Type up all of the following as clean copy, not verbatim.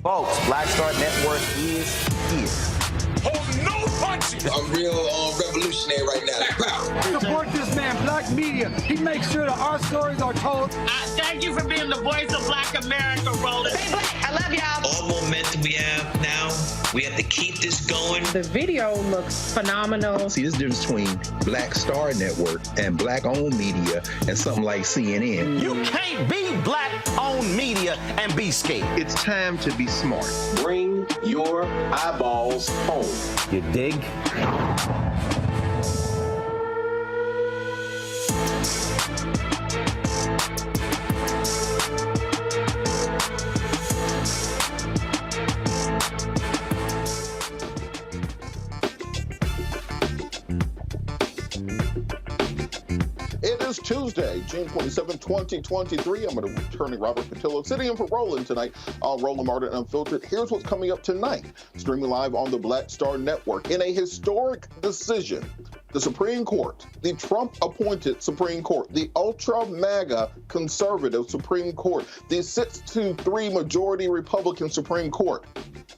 Folks, Black Star Network is here. Hold no punches! I'm real revolutionary right now. Black power. Support this man, Black Media. He makes sure that our stories are told. Thank you for being the voice of Black America, Roland. Stay black. I love y'all. All momentum we have now, we have to keep this going. The video looks phenomenal. See, this difference between Black Star Network and Black-owned media and something like CNN. You can't be Black-owned media and be scared. It's time to be smart. Bring your eyeballs home. You dig? It is Tuesday, June 27, 2023. I'm an attorney, Robert Patillo, sitting in for Roland tonight on Roland Martin Unfiltered. Here's what's coming up tonight, streaming live on the Black Star Network. In a historic decision, the Supreme Court, the Trump-appointed Supreme Court, the ultra-MAGA conservative Supreme Court, the 6-3 majority Republican Supreme Court,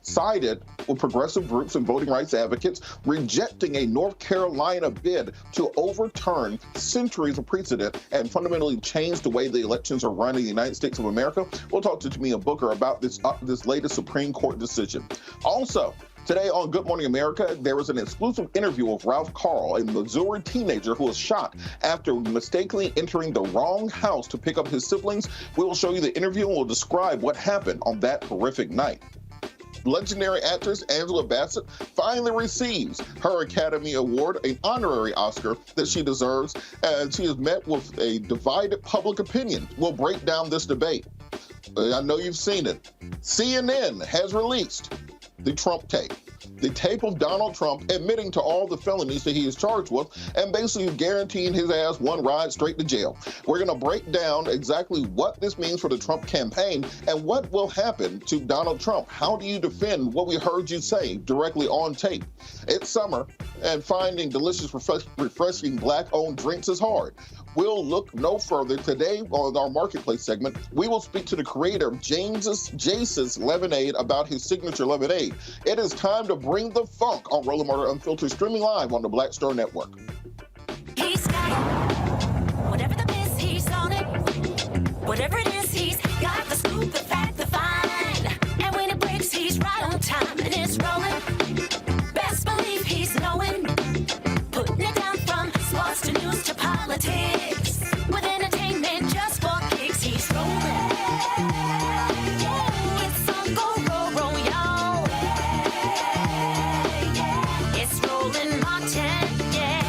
sided with progressive groups and voting rights advocates, rejecting a North Carolina bid to overturn centuries of precedent and fundamentally change the way the elections are run in the United States of America. We'll talk to Tamia Booker about this latest Supreme Court decision. Also, today on Good Morning America, there was an exclusive interview with Ralph Yarl, a Missouri teenager who was shot after mistakenly entering the wrong house to pick up his siblings. We will show you the interview and we'll describe what happened on that horrific night. Legendary actress Angela Bassett finally receives her Academy Award, an honorary Oscar that she deserves, and she has met with a divided public opinion. We'll break down this debate. I know you've seen it. CNN has released the Trump tape. The tape of Donald Trump admitting to all the felonies that he is charged with and basically guaranteeing his ass one ride straight to jail. We're going to break down exactly what this means for the Trump campaign and what will happen to Donald Trump. How do you defend what we heard you say directly on tape? It's summer, and finding delicious, refreshing Black-owned drinks is hard. We'll look no further. Today on our Marketplace segment, we will speak to the creator of Jace's Lemonade about his signature lemonade. It is time to bring the funk on Roland Martin Unfiltered, streaming live on the Black Star Network. He's got it. Whatever the miss, he's on it. Whatever it is, he's got the scoop, the fact, the find. And when it breaks, he's right on time and it's rolling. Best believe he's knowing. Putting it down from sports to news to politics. With entertainment just for kicks, he's rolling. It's on go, roll, y'all. It's Roland Martin, yeah.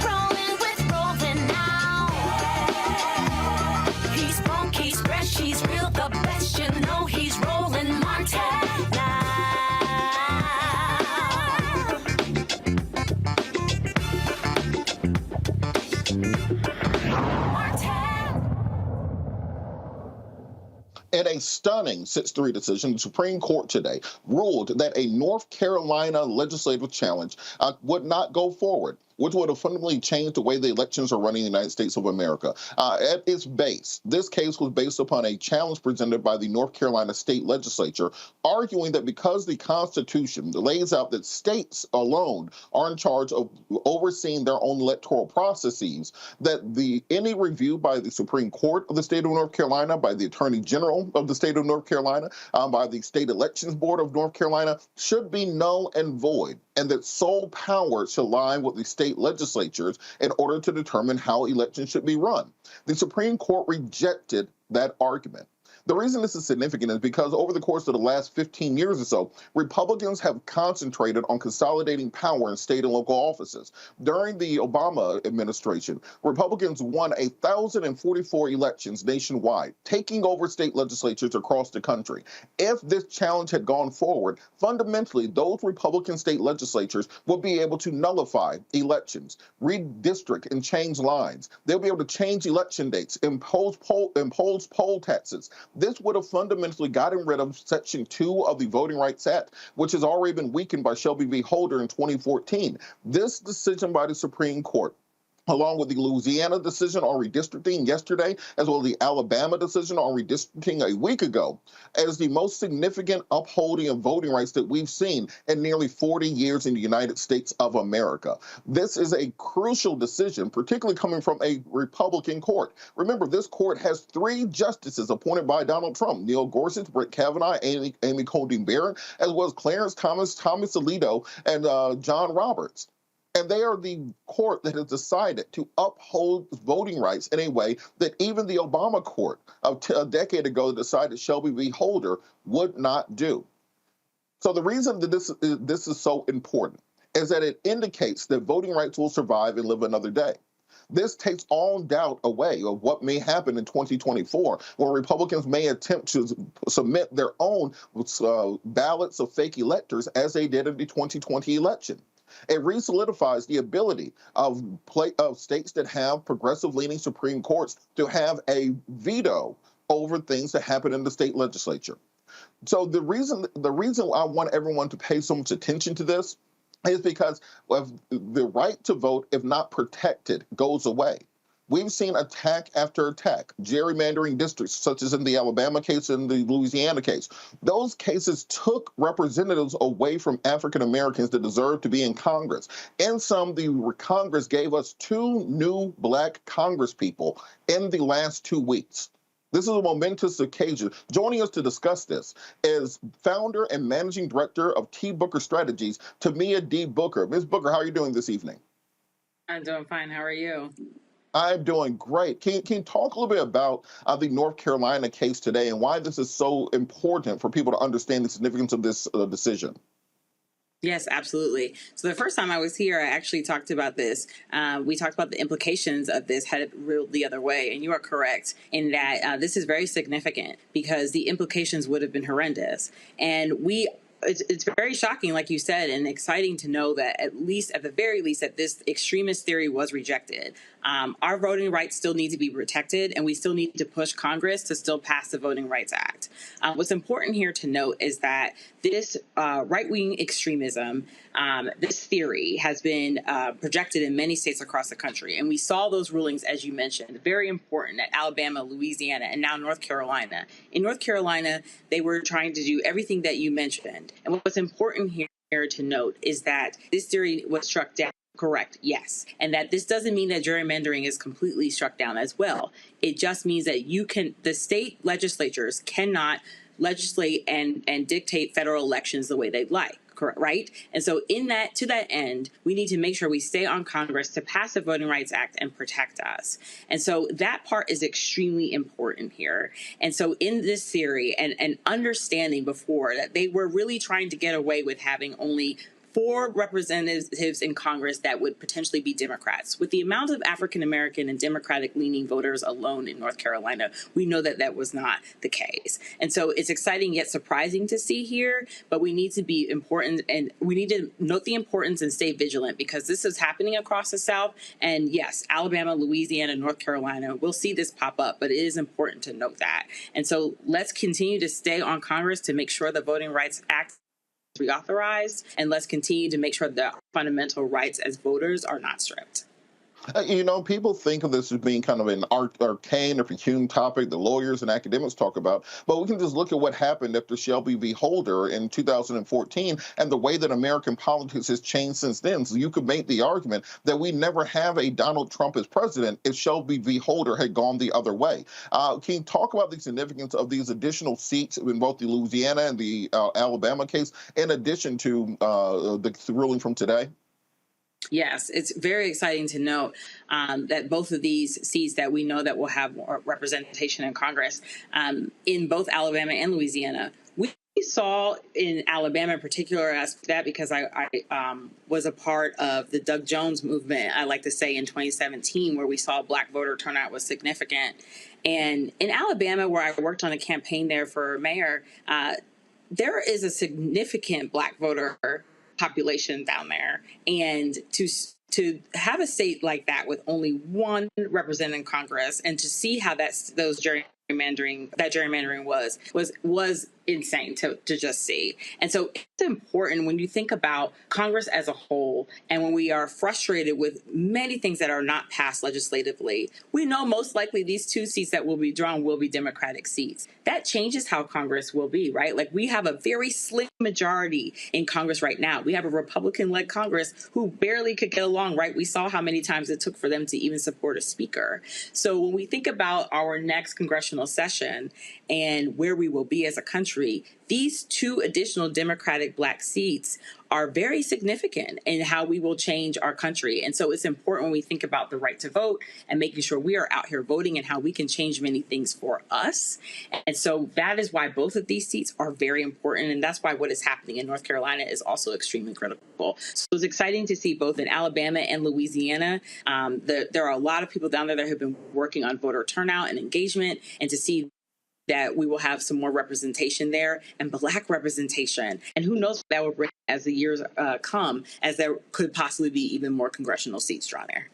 Rolling with Roland now. He's funk, he's fresh, he's real, the best, you know he's Roland Martin now. In a stunning 6-3 decision, the Supreme Court today ruled that a North Carolina legislative challenge would not go forward, which would have fundamentally changed the way the elections are running in the United States of America. At its base, this case was based upon a challenge presented by the North Carolina state legislature, arguing that because the Constitution lays out that states alone are in charge of overseeing their own electoral processes, that any review by the Supreme Court of the state of North Carolina, by the Attorney General of the state of North Carolina, by the State Elections Board of North Carolina, should be null and void, and that sole power should lie with the state legislatures in order to determine how elections should be run. The Supreme Court rejected that argument. The reason this is significant is because over the course of the last 15 years or so, Republicans have concentrated on consolidating power in state and local offices. During the Obama administration, Republicans won 1,044 elections nationwide, taking over state legislatures across the country. If this challenge had gone forward, fundamentally, those Republican state legislatures would be able to nullify elections, redistrict and change lines. They'll be able to change election dates, impose poll taxes. This would have fundamentally gotten rid of Section 2 of the Voting Rights Act, which has already been weakened by Shelby v. Holder in 2014. This decision by the Supreme Court, along with the Louisiana decision on redistricting yesterday, as well as the Alabama decision on redistricting a week ago, as the most significant upholding of voting rights that we've seen in nearly 40 years in the United States of America. This is a crucial decision, particularly coming from a Republican court. Remember, this court has 3 justices appointed by Donald Trump: Neil Gorsuch, Brett Kavanaugh, Amy Coney Barrett, as well as Clarence Thomas, Thomas Alito, and John Roberts. And they are the court that has decided to uphold voting rights in a way that even the Obama court a decade ago decided Shelby v. Holder would not do. So the reason that this is so important is that it indicates that voting rights will survive and live another day. This takes all doubt away of what may happen in 2024, where Republicans may attempt to submit their own ballots of fake electors as they did in the 2020 election. It re-solidifies the ability of states that have progressive-leaning Supreme Courts to have a veto over things that happen in the state legislature. So the reason I want everyone to pay so much attention to this is because the right to vote, if not protected, goes away. We've seen attack after attack, gerrymandering districts, such as in the Alabama case and the Louisiana case. Those cases took representatives away from African Americans that deserve to be in Congress. In some, the Congress gave us 2 new Black congresspeople in the last 2 weeks. This is a momentous occasion. Joining us to discuss this is founder and managing director of T. Booker Strategies, Tamia D. Booker. Ms. Booker, how are you doing this evening? I'm doing fine. How are you? I'm doing great. Can you talk a little bit about the North Carolina case today and why this is so important for people to understand the significance of this decision? Yes, absolutely. So the first time I was here, I actually talked about this. We talked about the implications of this had it ruled the other way. And you are correct in that this is very significant because the implications would have been horrendous. And it's very shocking, like you said, and exciting to know that at the very least, that this extremist theory was rejected. Our voting rights still need to be protected, and we still need to push Congress to still pass the Voting Rights Act. What's important here to note is that this right-wing extremism, this theory has been projected in many states across the country. And we saw those rulings, as you mentioned, very important at Alabama, Louisiana, and now North Carolina. In North Carolina, they were trying to do everything that you mentioned. And what's important here to note is that this theory was struck down. Correct, yes. And that this doesn't mean that gerrymandering is completely struck down as well. It just means that the state legislatures cannot legislate and dictate federal elections the way they'd like. Correct, right? And so to that end, we need to make sure we stay on Congress to pass the Voting Rights Act and protect us. And so that part is extremely important here. And so in this theory and understanding before that they were really trying to get away with having only 4 representatives in Congress that would potentially be Democrats. With the amount of African-American and Democratic-leaning voters alone in North Carolina, we know that that was not the case. And so it's exciting yet surprising to see here, but we need to be important and we need to note the importance and stay vigilant because this is happening across the South. And yes, Alabama, Louisiana, North Carolina, we'll see this pop up, but it is important to note that. And so let's continue to stay on Congress to make sure the Voting Rights Act reauthorized, and let's continue to make sure that fundamental rights as voters are not stripped. People think of this as being kind of an arcane or peculiar topic that lawyers and academics talk about, but we can just look at what happened after Shelby v. Holder in 2014 and the way that American politics has changed since then. So you could make the argument that we never have a Donald Trump as president if Shelby v. Holder had gone the other way. Can you talk about the significance of these additional seats in both the Louisiana and the Alabama case, in addition to the ruling from today? Yes, it's very exciting to note that both of these seats that we know that will have more representation in Congress in both Alabama and Louisiana. We saw in Alabama in particular, as that because I was a part of the Doug Jones movement, I like to say, in 2017, where we saw Black voter turnout was significant. And in Alabama, where I worked on a campaign there for mayor, there is a significant Black voter population down there, and to have a state like that with only one representative in Congress, and to see how those gerrymandering was insane to just see. And so it's important when you think about Congress as a whole, and when we are frustrated with many things that are not passed legislatively, we know most likely these two seats that will be drawn will be Democratic seats. That changes how Congress will be, right? Like, we have a very slim majority in Congress right now. We have a Republican-led Congress who barely could get along, right? We saw how many times it took for them to even support a speaker. So when we think about our next congressional session and where we will be as a country, these two additional Democratic Black seats are very significant in how we will change our country. And so it's important when we think about the right to vote and making sure we are out here voting and how we can change many things for us. And so that is why both of these seats are very important. And that's why what is happening in North Carolina is also extremely critical. So it's exciting to see both in Alabama and Louisiana. There are a lot of people down there that have been working on voter turnout and engagement, and to see that we will have some more representation there, and Black representation. And who knows what that will bring as the years come, as there could possibly be even more congressional seats drawn there.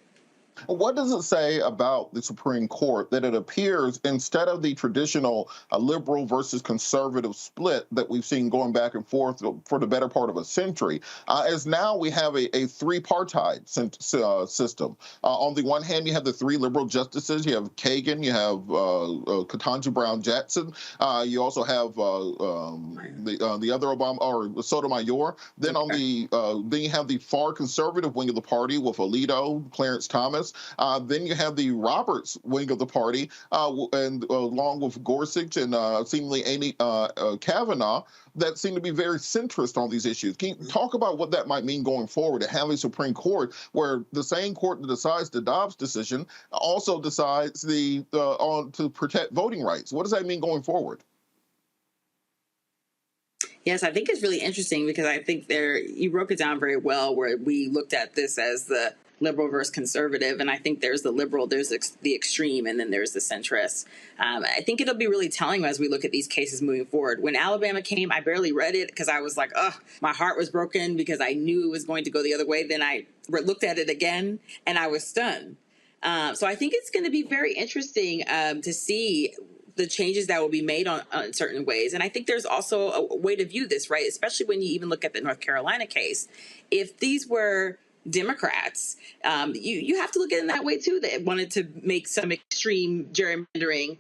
What does it say about the Supreme Court that it appears, instead of the traditional liberal versus conservative split that we've seen going back and forth for the better part of a century, as now we have a three-partite system? On the one hand, you have the three liberal justices. You have Kagan, you have Ketanji Brown Jackson. You also have the other Obama, or Sotomayor. Then on then you have the far conservative wing of the party with Alito, Clarence Thomas. Then you have the Roberts wing of the party, and along with Gorsuch and seemingly Amy Kavanaugh, that seem to be very centrist on these issues. Can you talk about what that might mean going forward, to have a Supreme Court where the same court that decides the Dobbs decision also decides to protect voting rights? What does that mean going forward? Yes, I think it's really interesting, because I think you broke it down very well, where we looked at this as the liberal versus conservative, and I think there's the liberal, there's the extreme, and then there's the centrist. I think it'll be really telling as we look at these cases moving forward. When Alabama came, I barely read it because I was like, my heart was broken, because I knew it was going to go the other way. Then I looked at it again, and I was stunned. So I think it's going to be very interesting to see the changes that will be made on certain ways. And I think there's also a way to view this, right? Especially when you even look at the North Carolina case. If these were Democrats, you have to look at it in that way too. They wanted to make some extreme gerrymandering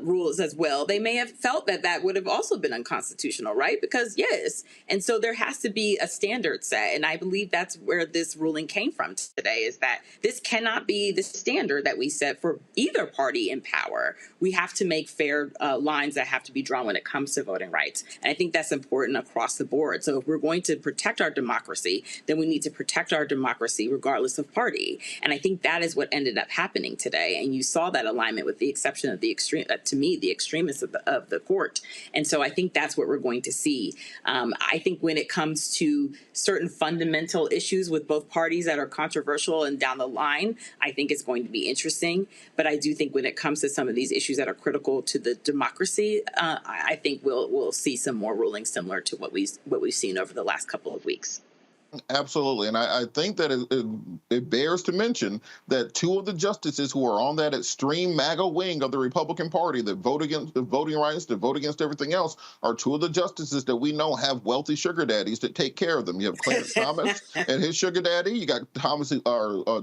rules as well. They may have felt that would have also been unconstitutional, right? Because yes, and so there has to be a standard set, and I believe that's where this ruling came from today, is that this cannot be the standard that we set for either party in power. We have to make fair lines that have to be drawn when it comes to voting rights, and I think that's important across the board. So if we're going to protect our democracy, then we need to protect our democracy regardless of party. And I think that is what ended up happening today. And you saw that alignment, with the exception of the extreme, to me, the extremists of the court. And so I think that's what we're going to see. I think when it comes to certain fundamental issues with both parties that are controversial and down the line, I think it's going to be interesting. But I do think when it comes to some of these issues that are critical to the democracy, I think we'll see some more rulings similar to what we've seen over the last couple of weeks. Absolutely. And I think that it bears to mention that two of the justices who are on that extreme MAGA wing of the Republican Party that vote against the voting rights, that vote against everything else, are two of the justices that we know have wealthy sugar daddies that take care of them. You have Clarence Thomas and his sugar daddy. You got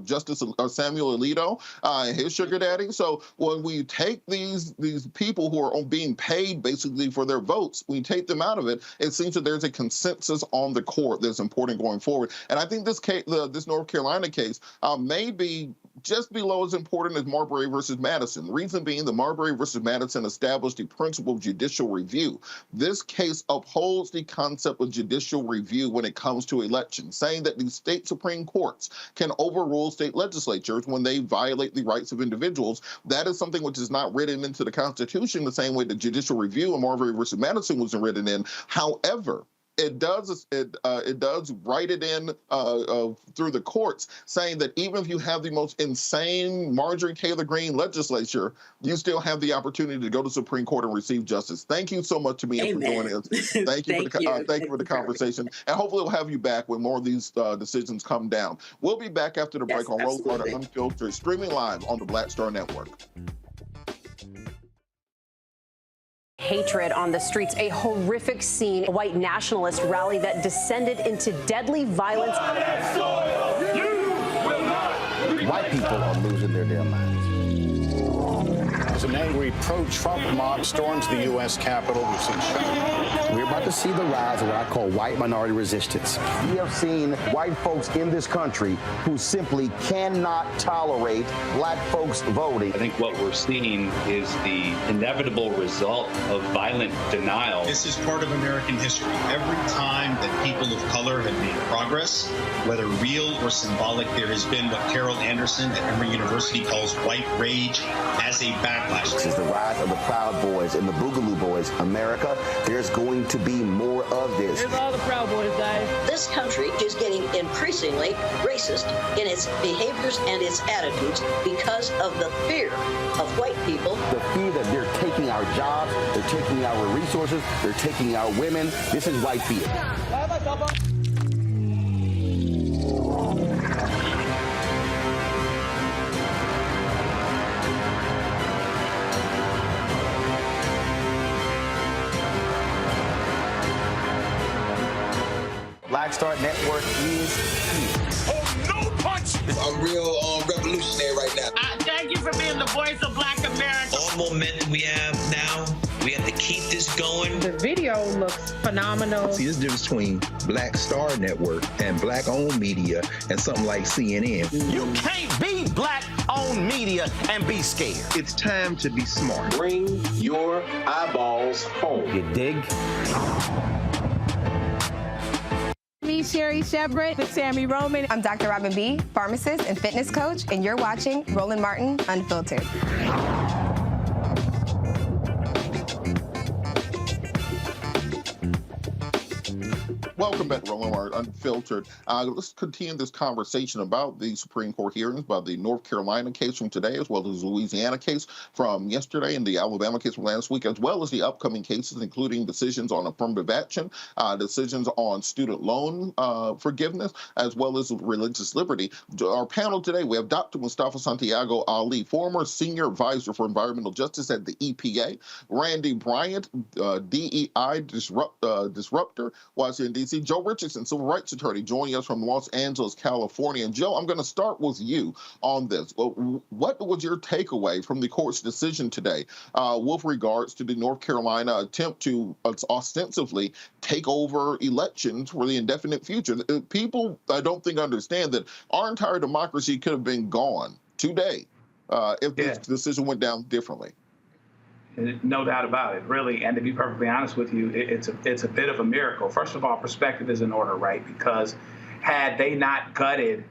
Justice Samuel Alito and his sugar daddy. So when we take these people who are being paid basically for their votes, when you take them out of it, it seems that there's a consensus on the court that's important going forward. And I think this North Carolina case may be just below as important as Marbury versus Madison. The reason being that Marbury versus Madison established the principle of judicial review. This case upholds the concept of judicial review when it comes to elections, saying that the state Supreme Courts can overrule state legislatures when they violate the rights of individuals. That is something which is not written into the Constitution the same way that judicial review in Marbury versus Madison wasn't written in. However, it does write it in through the courts, saying that even if you have the most insane Marjorie Taylor Greene legislature, you still have the opportunity to go to the Supreme Court and receive justice. Thank you so much, Tamia, for joining us. Thank you for the conversation, and hopefully we'll have you back when more of these decisions come down. We'll be back after the break on Roland Martin Unfiltered, streaming live on the Black Star Network. Hatred on the streets, a horrific scene, a white nationalist rally that descended into deadly violence. White people are losing their damn minds. As an angry pro-Trump mob storms the U.S. Capitol, we've seen shots. We're about to see the rise of what I call white minority resistance. We have seen white folks in this country who simply cannot tolerate black folks voting. I think what we're seeing is the inevitable result of violent denial. This is part of American history. Every time that people of color have made progress, whether real or symbolic, there has been what Carol Anderson at Emory University calls white rage as a backlash. This is the rise of the Proud Boys and the Boogaloo Boys. America, there's going to be more of this. Here's all the Proud Boys, guys. This country is getting increasingly racist in its behaviors and its attitudes because of the fear of white people. The fear that they're taking our jobs, they're taking our resources, they're taking our women. This is white fear. Black Star Network is here. Oh, no punch! I'm real revolutionary right now. Thank you for being the voice of Black America. All momentum we have now, we have to keep this going. The video looks phenomenal. See, this difference between Black Star Network and black-owned media and something like CNN. You can't be black-owned media and be scared. It's time to be smart. Bring your eyeballs home. You dig? Me, Sherry Shepard, with Sammy Roman. I'm Dr. Robin B., pharmacist and fitness coach, and you're watching Roland Martin Unfiltered. Welcome back to Roland Martin Unfiltered. Let's continue this conversation about the Supreme Court hearings, about the North Carolina case from today, as well as the Louisiana case from yesterday and the Alabama case from last week, as well as the upcoming cases, including decisions on affirmative action, decisions on student loan forgiveness, as well as religious liberty. Our panel today, we have Dr. Mustafa Santiago Ali, former senior advisor for environmental justice at the EPA, Randy Bryant, DEI disruptor, Washington, D.C., Joe Richardson, civil rights attorney, joining us from Los Angeles, California. And Joe, I'm going to start with you on this. What was your takeaway from the court's decision today with regards to the North Carolina attempt to ostensibly take over elections for the indefinite future? People, I don't think, understand that our entire democracy could have been gone today if this decision went down differently. No doubt about it, really. And to be perfectly honest with you, it's a bit of a miracle. First of all, perspective is in order, right? Because had they not gutted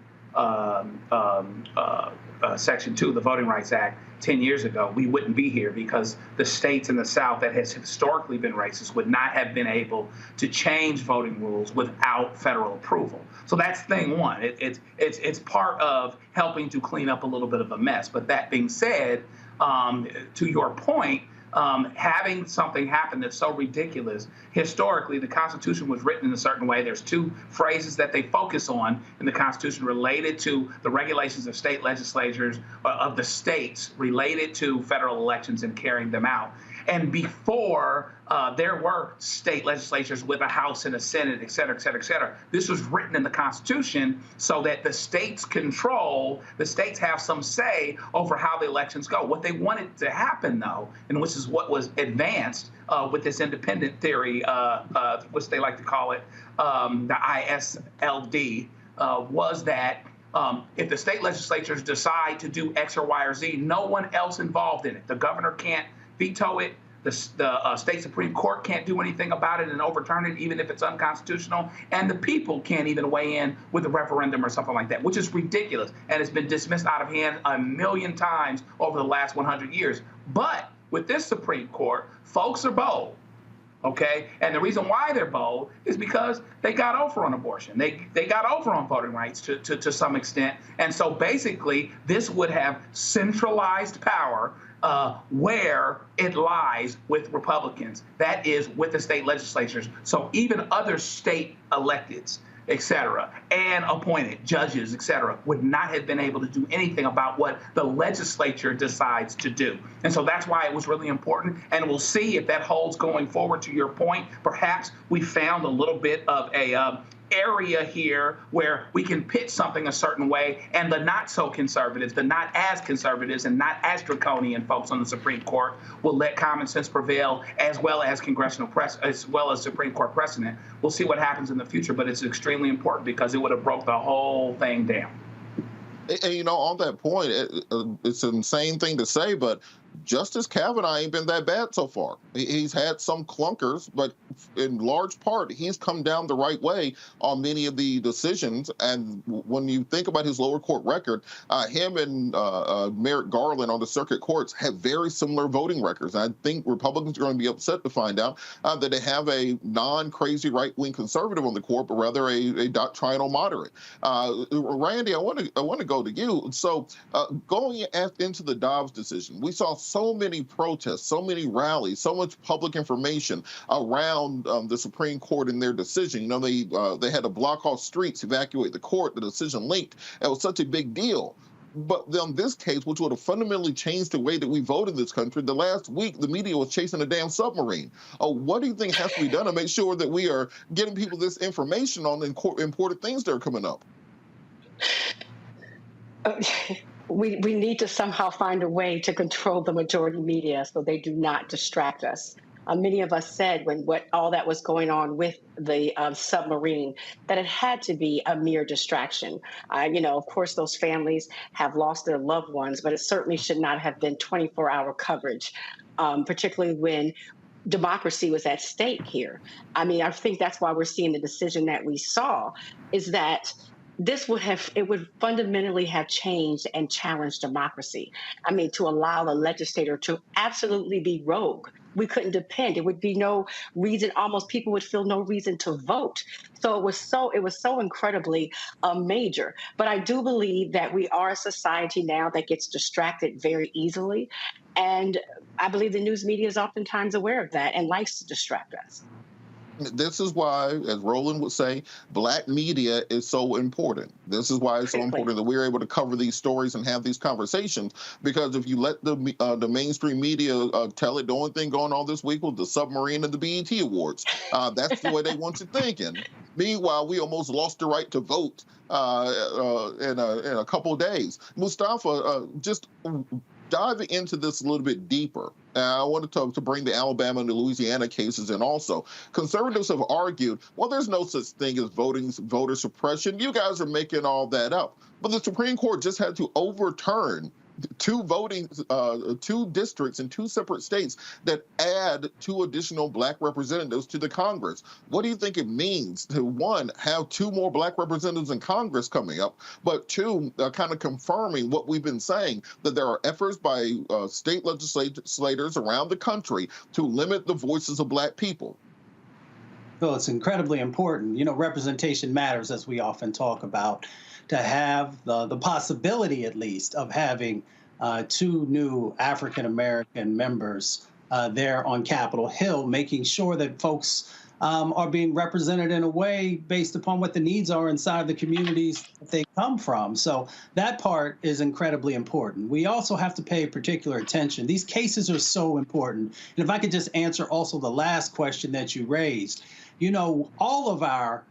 Section 2 of the Voting Rights Act 10 years ago, we wouldn't be here, because the states in the South that has historically been racist would not have been able to change voting rules without federal approval. So that's thing one. It's part of helping to clean up a little bit of a mess. But that being said, to your point, having something happen that's so ridiculous, historically, the Constitution was written in a certain way. There's two phrases that they focus on in the Constitution related to the regulations of state legislatures, of the states, related to federal elections and carrying them out. And before there were state legislatures with a House and a Senate, et cetera, et cetera, et cetera. This was written in the Constitution so that the states have some say over how the elections go. What they wanted to happen, though, and which is what was advanced with this independent theory, which they like to call it the ISLD, was that If the state legislatures decide to do X or Y or Z, no one else involved in it. The governor can't veto it. The state Supreme Court can't do anything about it and overturn it, even if it's unconstitutional. And the people can't even weigh in with a referendum or something like that, which is ridiculous. And it's been dismissed out of hand a million times over the last 100 years. But with this Supreme Court, folks are bold. Okay, and the reason why they're bold is because they got over on abortion. They got over on voting rights to some extent. And so basically, this would have centralized power where it lies with Republicans. That is with the state legislatures. So even other state electeds, et cetera, and appointed judges, et cetera, would not have been able to do anything about what the legislature decides to do. And so that's why it was really important. And we'll see if that holds going forward. To your point, perhaps we found a little bit of a area here where we can pitch something a certain way, and the not so conservatives, the not as conservatives and not as draconian folks on the Supreme Court will let common sense prevail, as well as as well as Supreme Court precedent. We'll see what happens in the future, but it's extremely important because it would have broke the whole thing down. And you know, on that point, it's an insane thing to say, but Justice Kavanaugh ain't been that bad so far. He's had some clunkers, but in large part, he's come down the right way on many of the decisions. And when you think about his lower court record, him and Merrick Garland on the circuit courts have very similar voting records. And I think Republicans are going to be upset to find out that they have a non-crazy right-wing conservative on the court, but rather a doctrinal moderate. Randy, I want to go to you. So going into the Dobbs decision, we saw so many protests, so many rallies, so much public information around the Supreme Court and their decision. You know, they had to block off streets, evacuate the court, the decision leaked. It was such a big deal. But in this case, which would have fundamentally changed the way that we vote in this country, the last week, the media was chasing a damn submarine. What do you think has to be done to make sure that we are getting people this information on important things that are coming up? We need to somehow find a way to control the majority media so they do not distract us. Many of us said when all that was going on with the submarine that it had to be a mere distraction. Of course, those families have lost their loved ones, but it certainly should not have been 24-hour coverage, particularly when democracy was at stake here. I mean, I think that's why we're seeing the decision that we saw is that it would fundamentally have changed and challenged democracy. I mean, to allow the legislator to absolutely be rogue. We couldn't depend. It would be no reason, almost people would feel no reason to vote. So it was so incredibly major. But I do believe that we are a society now that gets distracted very easily. And I believe the news media is oftentimes aware of that and likes to distract us. This is why, as Roland would say, black media is so important. This is why it's so important that we're able to cover these stories and have these conversations. Because if you let the mainstream media tell it, the only thing going on this week was the submarine and the BET Awards. That's the way they want you thinking. Meanwhile, we almost lost the right to vote in a couple of days. Mustafa, just diving into this a little bit deeper, I wanted to bring the Alabama and the Louisiana cases in also. Conservatives have argued, well, there's no such thing as voter suppression. You guys are making all that up. But the Supreme Court just had to overturn two districts in two separate states that add 2 additional black representatives to the Congress. What do you think it means to, one, have 2 more black representatives in Congress coming up, but 2, kind of confirming what we've been saying, that there are efforts by state legislators around the country to limit the voices of black people? Well, it's incredibly important. You know, representation matters, as we often talk about, to have the possibility, at least, of having 2 new African-American members there on Capitol Hill, making sure that folks are being represented in a way based upon what the needs are inside the communities that they come from. So that part is incredibly important. We also have to pay particular attention. These cases are so important. And if I could just answer also the last question that you raised, you know, all of our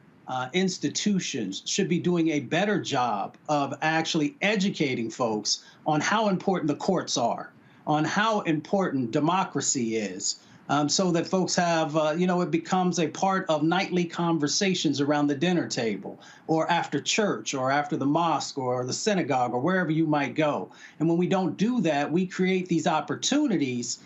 institutions should be doing a better job of actually educating folks on how important the courts are, on how important democracy is, so that folks have, it becomes a part of nightly conversations around the dinner table or after church or after the mosque or the synagogue or wherever you might go. And when we don't do that, we create these opportunities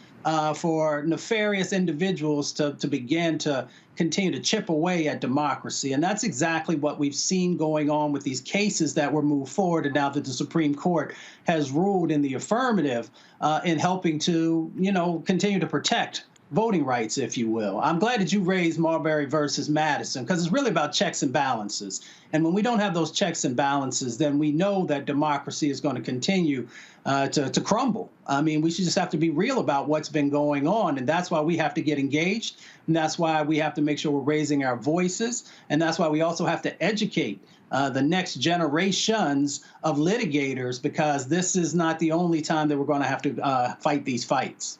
for nefarious individuals to begin to continue to chip away at democracy. And that's exactly what we've seen going on with these cases that were moved forward. And now that the Supreme Court has ruled in the affirmative in helping to, continue to protect voting rights, if you will. I'm glad that you raised Marbury versus Madison, because it's really about checks and balances. And when we don't have those checks and balances, then we know that democracy is going to continue to crumble. I mean, we should just have to be real about what's been going on. And that's why we have to get engaged. And that's why we have to make sure we're raising our voices. And that's why we also have to educate the next generations of litigators, because this is not the only time that we're going to have to fight these fights.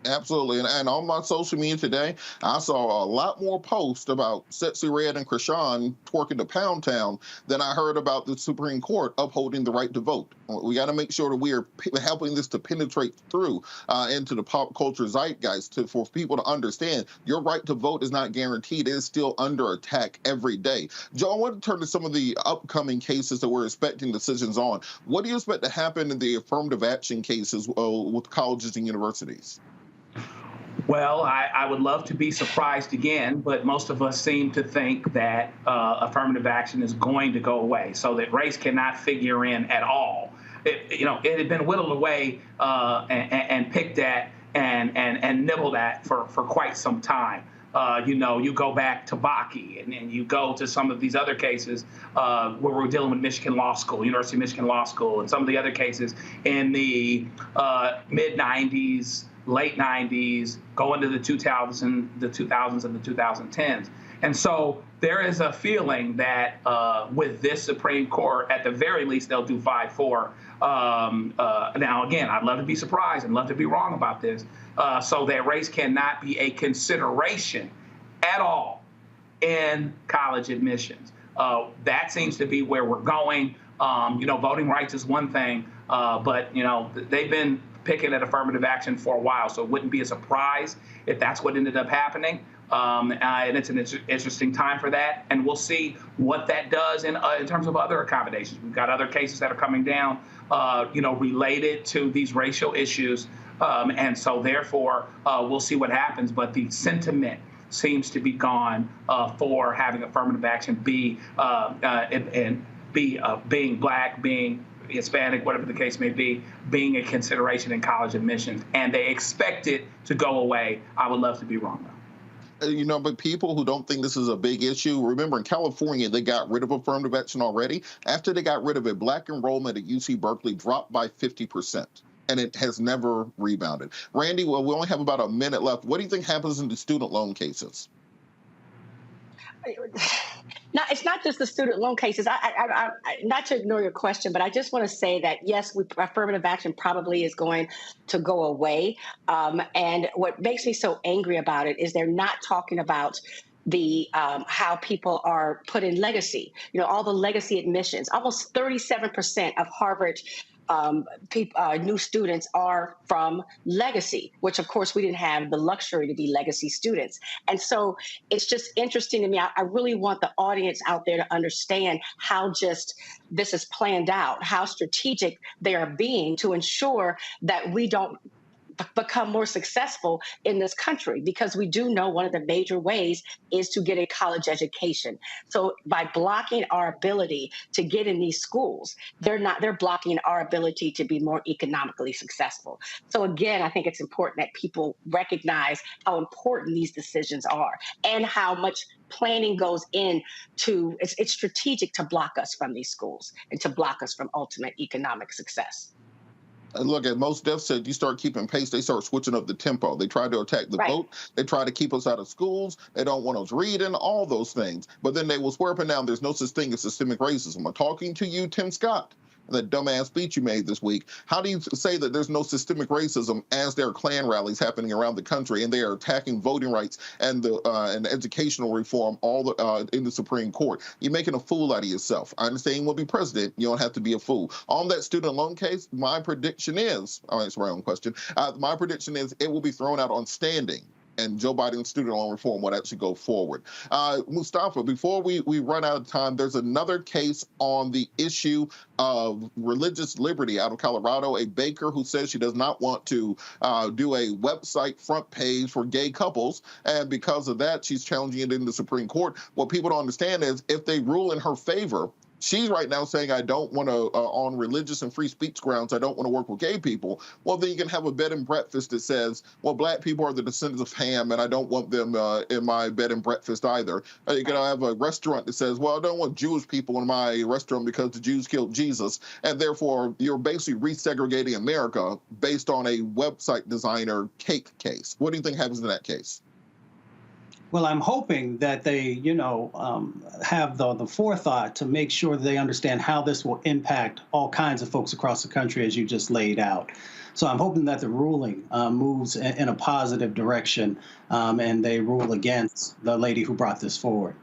Absolutely. And on my social media today, I saw a lot more posts about Sexy Red and Krishan twerking to Pound Town than I heard about the Supreme Court upholding the right to vote. We got to make sure that we are helping this to penetrate through into the pop culture zeitgeist for people to understand your right to vote is not guaranteed. It is still under attack every day. Joe, I want to turn to some of the upcoming cases that we're expecting decisions on. What do you expect to happen in the affirmative action cases with colleges and universities? Well, I would love to be surprised again, but most of us seem to think that affirmative action is going to go away, so that race cannot figure in at all. It had been whittled away and picked at and nibbled at for quite some time. You go back to Bakke and you go to some of these other cases where we're dealing with Michigan Law School, University of Michigan Law School, and some of the other cases in the mid-'90s, late 90s, go into the 2000s and the 2010s. And so there is a feeling that with this Supreme Court, at the very least, they'll do 5-4. Now, again, I'd love to be surprised and love to be wrong about this, so that race cannot be a consideration at all in college admissions. That seems to be where we're going. Voting rights is one thing, but, they've been picking at affirmative action for a while, so it wouldn't be a surprise if that's what ended up happening. And it's an interesting time for that, and we'll see what that does in terms of other accommodations. We've got other cases that are coming down, related to these racial issues, and so therefore we'll see what happens. But the sentiment seems to be gone for having affirmative action be being Black, being Hispanic, whatever the case may be, being a consideration in college admissions, and they expect it to go away. I would love to be wrong, though. But people who don't think this is a big issue, remember in California, they got rid of affirmative action already. After they got rid of it, Black enrollment at UC Berkeley dropped by 50%, and it has never rebounded. Randy, well, we only have about a minute left. What do you think happens in the student loan cases? No, it's not just the student loan cases. I not to ignore your question, but I just want to say that, yes, affirmative action probably is going to go away. And what makes me so angry about it is they're not talking about the how people are put in legacy. All the legacy admissions. Almost 37% of Harvard new students are from legacy, which of course we didn't have the luxury to be legacy students. And so it's just interesting to me. I really want the audience out there to understand how just this is planned out, how strategic they are being to ensure that we don't become more successful in this country, because we do know one of the major ways is to get a college education. So by blocking our ability to get in these schools, they're blocking our ability to be more economically successful. So again, I think it's important that people recognize how important these decisions are and how much planning goes into it's strategic to block us from these schools and to block us from ultimate economic success. Look, at most deaths said you start keeping pace, they start switching up the tempo. They try to attack the vote. They try to keep us out of schools. They don't want us reading, all those things. But then they will swear up and down there's no such thing as systemic racism. I'm talking to you, Tim Scott, that dumbass speech you made this week. How do you say that there's no systemic racism as there are Klan rallies happening around the country and they are attacking voting rights and the and educational reform in the Supreme Court? You're making a fool out of yourself. I understand you want to be president. You don't have to be a fool. On that student loan case, my prediction is, it's my own question, my prediction is it will be thrown out on standing. and Joe Biden's student loan reform would actually go forward. Mustafa, before we run out of time, there's another case on the issue of religious liberty out of Colorado, a baker who says she does not want to do a website front page for gay couples, and because of that, she's challenging it in the Supreme Court. What people don't understand is if they rule in her favor, she's right now saying, I don't want to, on religious and free speech grounds, I don't want to work with gay people. Well, then you can have a bed and breakfast that says, well, black people are the descendants of Ham, and I don't want them in my bed and breakfast either. You can have a restaurant that says, well, I don't want Jewish people in my restaurant because the Jews killed Jesus. And therefore, you're basically resegregating America based on a website designer cake case. What do you think happens in that case? Well, I'm hoping that they, have the forethought to make sure they understand how this will impact all kinds of folks across the country, as you just laid out. So I'm hoping that the ruling moves in a positive direction, and they rule against the lady who brought this forward.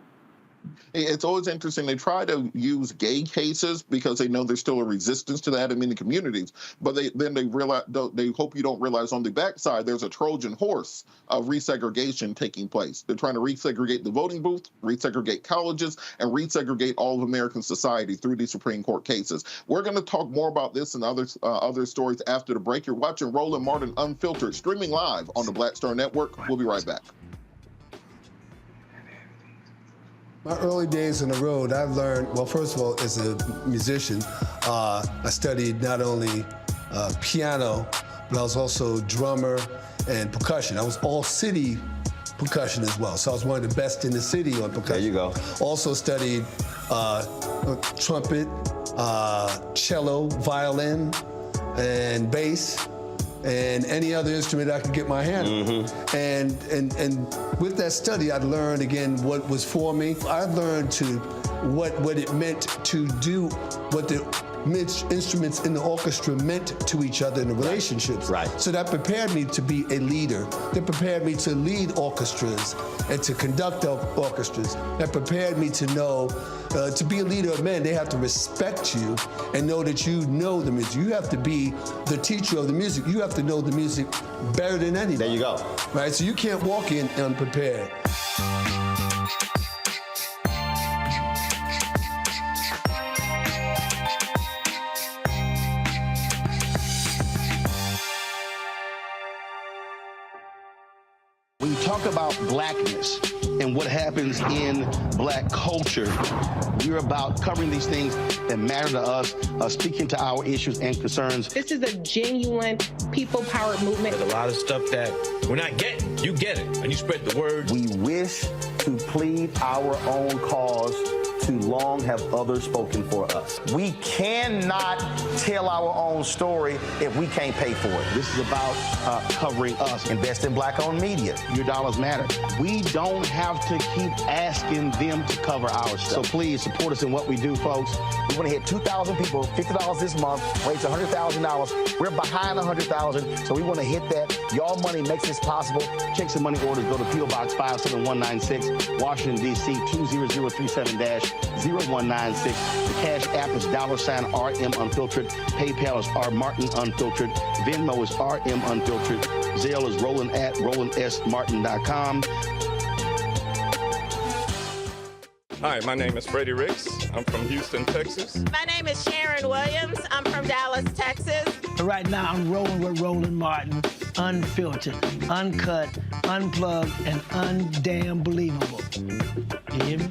It's always interesting. They try to use gay cases because they know there's still a resistance to that in many communities. But they realize, they hope you don't realize on the backside there's a Trojan horse of resegregation taking place. They're trying to resegregate the voting booth, resegregate colleges, and resegregate all of American society through these Supreme Court cases. We're going to talk more about this and other stories after the break. You're watching Roland Martin Unfiltered, streaming live on the Black Star Network. We'll be right back. My early days on the road, I've learned, well, first of all, as a musician, I studied not only piano, but I was also drummer and percussion. I was all city percussion as well. So I was one of the best in the city on percussion. There you go. Also studied trumpet, cello, violin, and bass, and any other instrument I could get my hand on. And with that study, I'd learned again what was for me. I learned what it meant to do what the instruments in the orchestra meant to each other in the relationships. Right. So that prepared me to be a leader. That prepared me to lead orchestras and to conduct orchestras. That prepared me to know, to be a leader of men, they have to respect you and know that you know the music. You have to be the teacher of the music. You have to know the music better than anybody. There you go. Right, so you can't walk in unprepared. When you talk about blackness and what happens in black culture, we're about covering these things that matter to us, speaking to our issues and concerns. This is a genuine people-powered movement. There's a lot of stuff that we're not getting. You get it, and you spread the word. We wish to plead our own cause. Too long have others spoken for us. We cannot tell our own story if we can't pay for it. This is about covering us. Invest in black-owned media. Your dollars matter. We don't have to keep asking them to cover our stuff. So please support us in what we do, folks. We want to hit 2,000 people, $50 this month, raise $100,000. We're behind 100,000, so we want to hit that. Y'all money makes this possible. Check some money orders. Go to P.O. Box 57196, Washington, D.C. 20037-0196. The Cash App is $RM Unfiltered. PayPal is R Martin Unfiltered. Venmo is RM Unfiltered. Zelle is Roland at RolandSMartin.com. Hi, my name is Freddie Ricks. I'm from Houston, Texas. My name is Sharon Williams. I'm from Dallas, Texas. Right now, I'm rolling with Roland Martin, unfiltered, uncut, unplugged, and undamn believable. You hear me?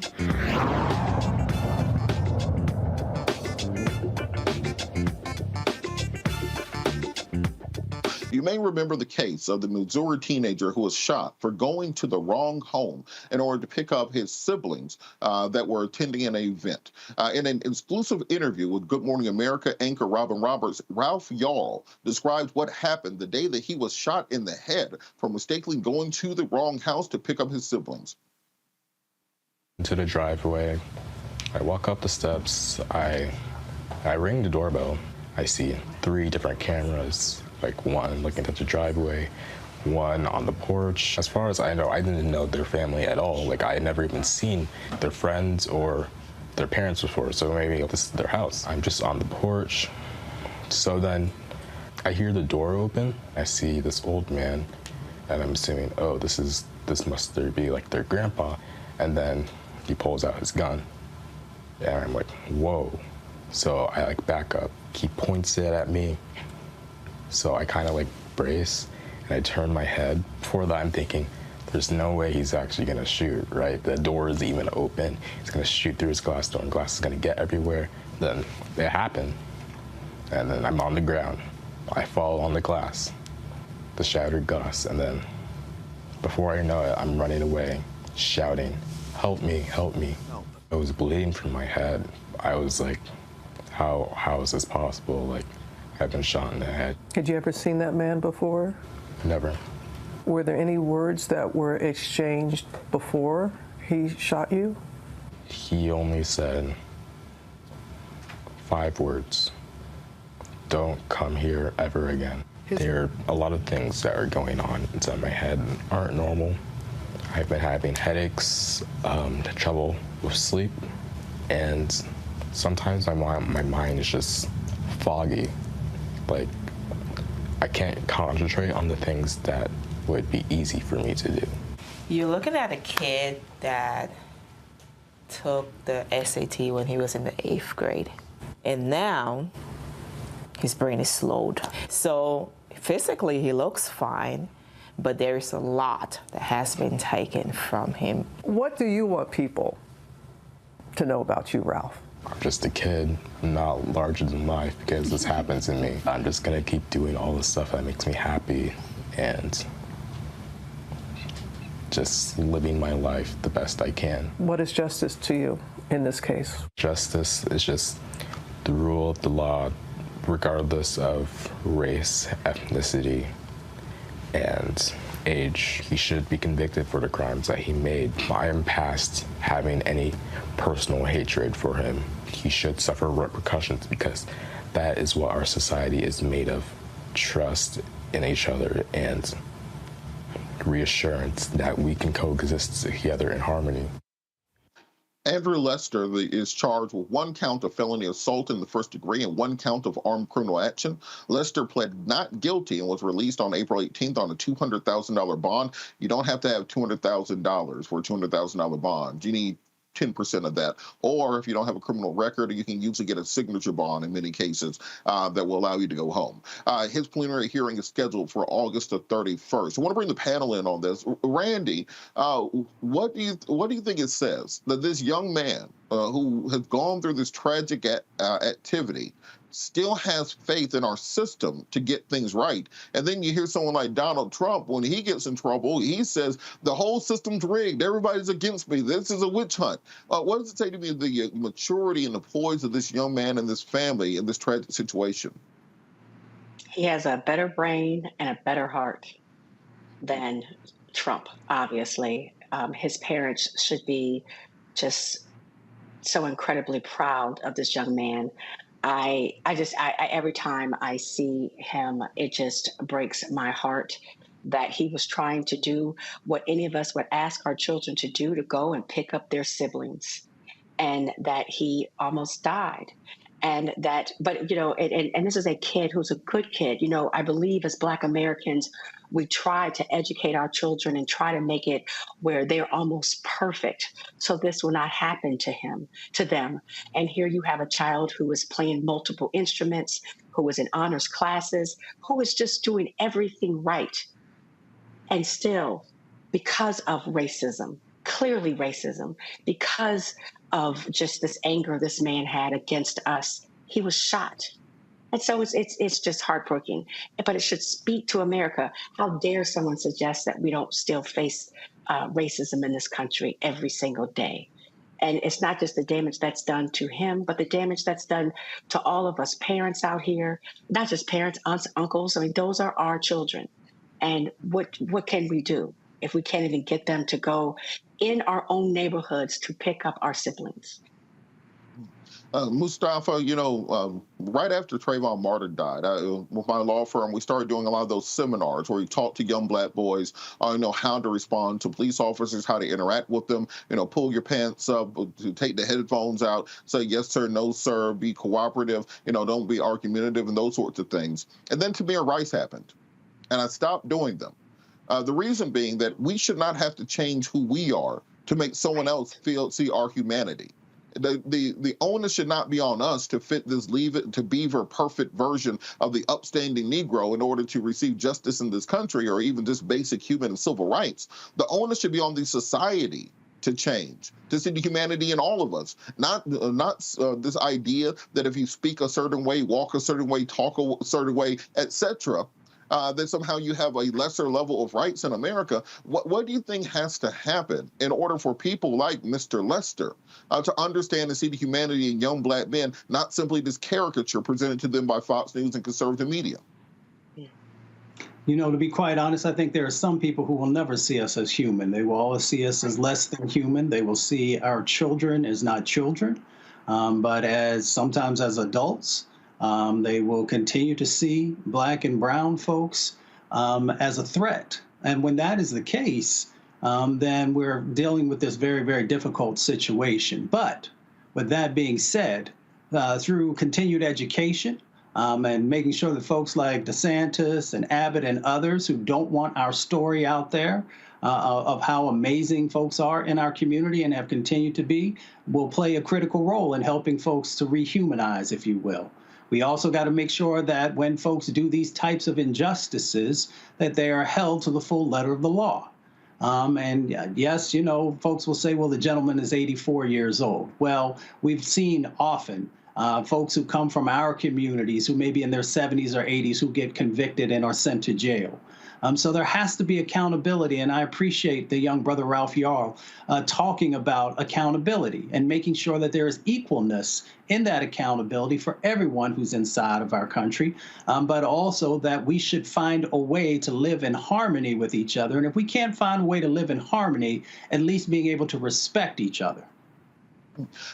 You may remember the case of the Missouri teenager who was shot for going to the wrong home in order to pick up his siblings that were attending an event. In an exclusive interview with Good Morning America anchor Robin Roberts, Ralph Yarl described what happened the day that he was shot in the head for mistakenly going to the wrong house to pick up his siblings. To the driveway, I walk up the steps, I ring the doorbell. I see 3 different cameras. Like one looking at the driveway, one on the porch. As far as I know, I didn't know their family at all. Like I had never even seen their friends or their parents before, so maybe this is their house. I'm just on the porch. So then I hear the door open. I see this old man And I'm assuming, oh, this must be like their grandpa. And then he pulls out his gun. And I'm like, whoa. So I like back up. He points it at me. So I kind of like brace and I turn my head. Before that, I'm thinking, there's no way he's actually gonna shoot, right? The door is even open. He's gonna shoot through his glass door and glass is gonna get everywhere. Then it happened. And then I'm on the ground. I fall on the glass, the shattered glass. And then before I know it, I'm running away, shouting, help me, help me. I was bleeding from my head. I was like, how is this possible? Like, I've been shot in the head. Had you ever seen that man before? Never. Were there any words that were exchanged before he shot you? He only said 5 words. Don't come here ever again. There are a lot of things that are going on inside my head that aren't normal. I've been having headaches, trouble with sleep, and sometimes my mind is just foggy. Like, I can't concentrate on the things that would be easy for me to do. You're looking at a kid that took the SAT when he was in the 8th grade. And now his brain is slowed. So physically he looks fine, but there is a lot that has been taken from him. What do you want people to know about you, Ralph? I'm just a kid, not larger than life, because this happens to me. I'm just gonna keep doing all the stuff that makes me happy and just living my life the best I can. What is justice to you in this case? Justice is just the rule of the law, regardless of race, ethnicity, and age. He should be convicted for the crimes that he made. I am past having any personal hatred for him. He should suffer repercussions because that is what our society is made of. Trust in each other and reassurance that we can coexist together in harmony. Andrew Lester is charged with 1 count of felony assault in the first degree and 1 count of armed criminal action. Lester pled not guilty and was released on April 18th on a $200,000 bond. You don't have to have $200,000 for a $200,000 bond. You need 10% of that. Or if you don't have a criminal record, you can usually get a signature bond in many cases that will allow you to go home. His preliminary hearing is scheduled for August the 31st. I want to bring the panel in on this. Randy, what do you think it says that this young man who has gone through this tragic activity still has faith in our system to get things right? And then you hear someone like Donald Trump, when he gets in trouble, he says, the whole system's rigged, everybody's against me, this is a witch hunt. What does it say to me of the maturity and the poise of this young man and this family in this tragic situation? He has a better brain and a better heart than Trump, obviously. His parents should be just so incredibly proud of this young man. I every time I see him, it just breaks my heart that he was trying to do what any of us would ask our children to do, to go and pick up their siblings, and that he almost died. And that, but, you know, and this is a kid who's a good kid. You know, I believe as Black Americans, we try to educate our children and try to make it where they're almost perfect, so this will not happen to them. And here you have a child who is playing multiple instruments, who is in honors classes, who is just doing everything right. And still, because of racism, clearly racism, because of just this anger this man had against us, he was shot. And so it's just heartbreaking, but it should speak to America. How dare someone suggest that we don't still face racism in this country every single day? And it's not just the damage that's done to him, but the damage that's done to all of us parents out here, not just parents, aunts, uncles. I mean, those are our children. And what can we do if we can't even get them to go in our own neighborhoods to pick up our siblings? Mustafa, you know, right after Trayvon Martin died, with my law firm, we started doing a lot of those seminars where we talk to young Black boys, you know, how to respond to police officers, how to interact with them, you know, pull your pants up, to take the headphones out, say yes, sir, no, sir, be cooperative, you know, don't be argumentative and those sorts of things. And then Tamir Rice happened, and I stopped doing them. The reason being that we should not have to change who we are to make someone else see our humanity. The onus should not be on us to fit this Leave It to Beaver perfect version of the upstanding Negro in order to receive justice in this country, or even just basic human and civil rights. The onus should be on the society to change, to see the humanity in all of us, not this idea that if you speak a certain way, walk a certain way, talk a certain way, etc., that somehow you have a lesser level of rights in America. What do you think has to happen in order for people like Mr. Lester to understand and see the humanity in young black men, not simply this caricature presented to them by Fox News and conservative media? You know, to be quite honest, I think there are some people who will never see us as human. They will always see us as less than human. They will see our children as not children, but sometimes as adults. They will continue to see black and brown folks as a threat. And when that is the case, then we're dealing with this very, very difficult situation. But with that being said, through continued education and making sure that folks like DeSantis and Abbott and others who don't want our story out there of how amazing folks are in our community and have continued to be, will play a critical role in helping folks to rehumanize, if you will. We also got to make sure that when folks do these types of injustices, that they are held to the full letter of the law. And yes, you know, folks will say, well, the gentleman is 84 years old. Well, we've seen often folks who come from our communities who may be in their 70s or 80s who get convicted and are sent to jail. So there has to be accountability, and I appreciate the young brother Ralph Yarl talking about accountability and making sure that there is equalness in that accountability for everyone who's inside of our country, but also that we should find a way to live in harmony with each other. And if we can't find a way to live in harmony, at least being able to respect each other.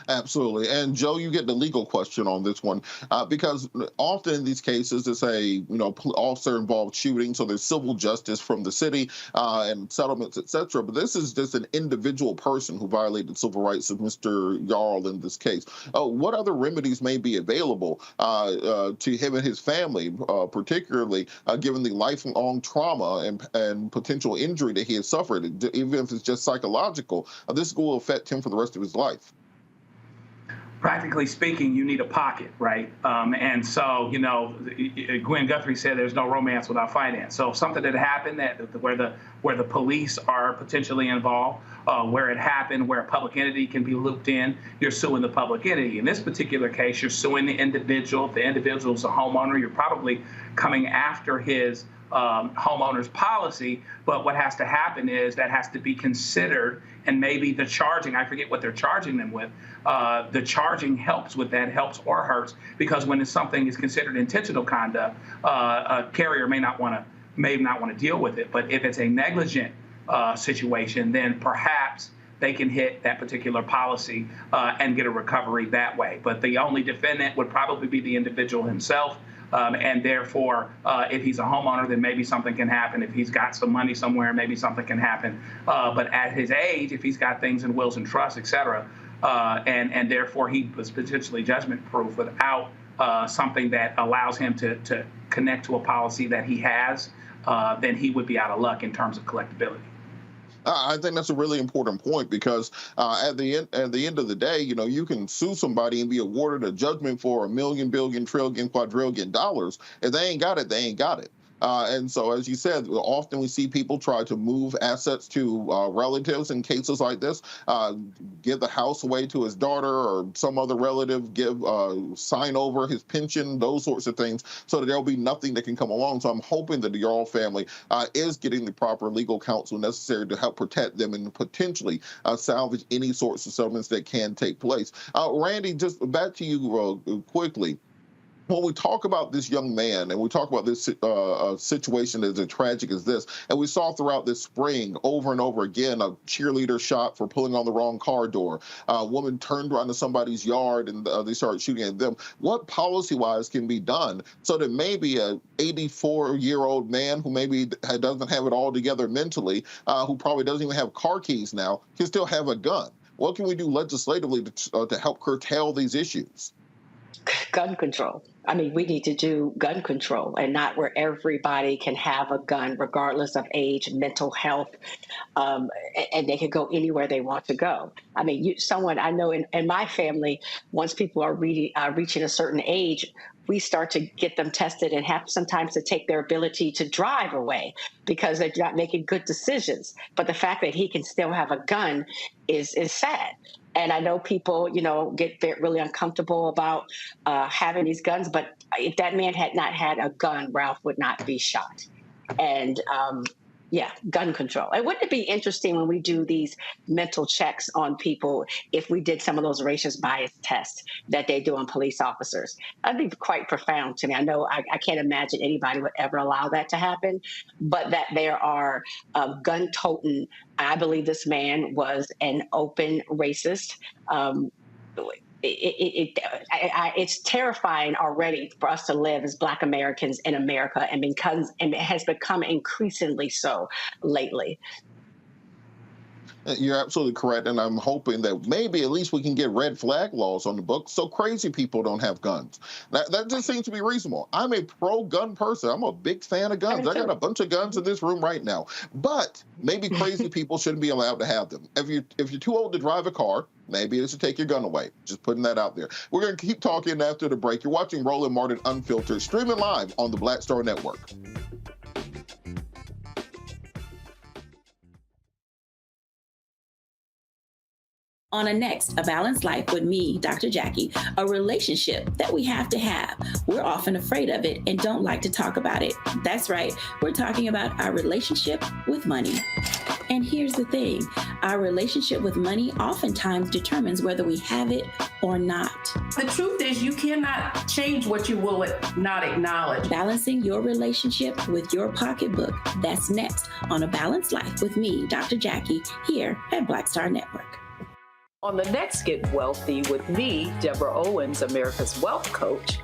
Absolutely. And Joe, you get the legal question on this one, because often in these cases, it's a officer-involved shooting, so there's civil justice from the city and settlements, etc. But this is just an individual person who violated civil rights of Mr. Yarl in this case. What other remedies may be available to him and his family, particularly given the lifelong trauma and potential injury that he has suffered, even if it's just psychological? This will affect him for the rest of his life. Practically speaking, you need a pocket, right? And so, you know, Gwen Guthrie said there's no romance without finance. So if something that happened where the police are potentially involved, where it happened, where a public entity can be looped in, you're suing the public entity. In this particular case, you're suing the individual. If the individual's a homeowner, you're probably coming after his homeowner's policy, but what has to happen is that has to be considered, and maybe the charging, I forget what they're charging them with, the charging helps with that, helps or hurts, because when something is considered intentional conduct, a carrier may not want to deal with it. But if it's a negligent situation, then perhaps they can hit that particular policy and get a recovery that way. But the only defendant would probably be the individual himself. And therefore, if he's a homeowner, then maybe something can happen. If he's got some money somewhere, maybe something can happen. But at his age, if he's got things in wills and trusts, et cetera, and therefore he was potentially judgment-proof without something that allows him to connect to a policy that he has, then he would be out of luck in terms of collectability. I think that's a really important point, because at the end of the day, you know, you can sue somebody and be awarded a judgment for $1 million, billion, trillion, quadrillion dollars. If they ain't got it, they ain't got it. And so, as you said, often we see people try to move assets to relatives in cases like this, give the house away to his daughter or some other relative, sign over his pension, those sorts of things, so that there'll be nothing that can come along. So I'm hoping that the Yarl family is getting the proper legal counsel necessary to help protect them and potentially salvage any sorts of settlements that can take place. Randy, just back to you quickly. When we talk about this young man and we talk about this situation as tragic as this, and we saw throughout this spring over and over again, a cheerleader shot for pulling on the wrong car door, a woman turned around to somebody's yard and they started shooting at them. What policy-wise can be done so that maybe a 84-year-old man who maybe doesn't have it all together mentally, who probably doesn't even have car keys now, can still have a gun? What can we do legislatively to help curtail these issues? gun control. I mean, we need to do gun control, and not where everybody can have a gun regardless of age, mental health, and they can go anywhere they want to go. I mean, someone I know in my family, once people are reaching a certain age, we start to get them tested and have sometimes to take their ability to drive away because they're not making good decisions. But the fact that he can still have a gun is sad. And I know people, get really uncomfortable about having these guns. But if that man had not had a gun, Ralph would not be shot. And gun control. And wouldn't it be interesting when we do these mental checks on people if we did some of those racist bias tests that they do on police officers? That'd be quite profound to me. I know I can't imagine anybody would ever allow that to happen, but that there are gun-toting. I believe this man was an open racist. It's terrifying already for us to live as Black Americans in America, and it has become increasingly so lately. You're absolutely correct, and I'm hoping that maybe at least we can get red flag laws on the books so crazy people don't have guns. That just seems to be reasonable. I'm a pro-gun person. I'm a big fan of guns. I got a bunch of guns in this room right now. But maybe crazy people shouldn't be allowed to have them. If you're too old to drive a car, maybe it should take your gun away. Just putting that out there. We're going to keep talking after the break. You're watching Roland Martin Unfiltered, streaming live on the Black Star Network. On A Balanced Life with me, Dr. Jackie, a relationship that we have to have. We're often afraid of it and don't like to talk about it. That's right, we're talking about our relationship with money. And here's the thing, our relationship with money oftentimes determines whether we have it or not. The truth is you cannot change what you will not acknowledge. Balancing your relationship with your pocketbook. That's next on A Balanced Life with me, Dr. Jackie, here at Black Star Network. On the next Get Wealthy with me, Deborah Owens, America's Wealth Coach,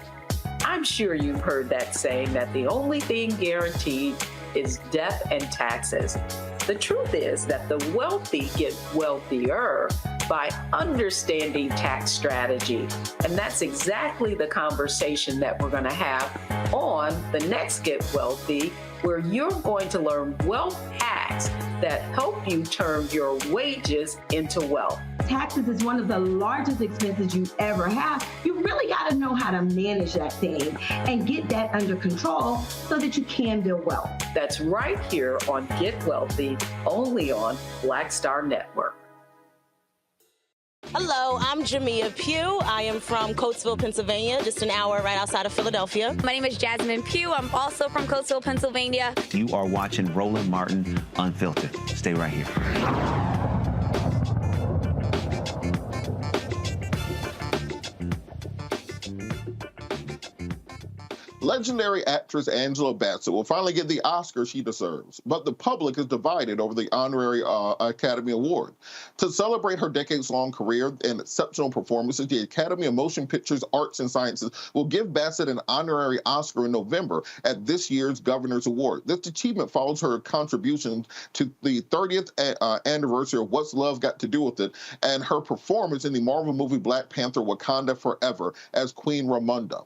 I'm sure you've heard that saying that the only thing guaranteed is death and taxes. The truth is that the wealthy get wealthier by understanding tax strategy. And that's exactly the conversation that we're going to have on the next Get Wealthy, where you're going to learn wealth hacks that help you turn your wages into wealth. Taxes is one of the largest expenses you ever have. You really got to know how to manage that thing and get that under control so that you can build wealth. That's right here on Get Wealthy, only on Black Star Network. Hello, I'm Jamia Pugh. I am from Coatesville, Pennsylvania, just an hour right outside of Philadelphia. My name is Jasmine Pugh. I'm also from Coatesville, Pennsylvania. You are watching Roland Martin Unfiltered. Stay right here. Legendary actress Angela Bassett will finally get the Oscar she deserves, but the public is divided over the honorary Academy Award. To celebrate her decades-long career and exceptional performances, the Academy of Motion Pictures, Arts and Sciences will give Bassett an honorary Oscar in November at this year's Governor's Award. This achievement follows her contribution to the 30th anniversary of What's Love Got to Do with It and her performance in the Marvel movie Black Panther: Wakanda Forever as Queen Ramonda.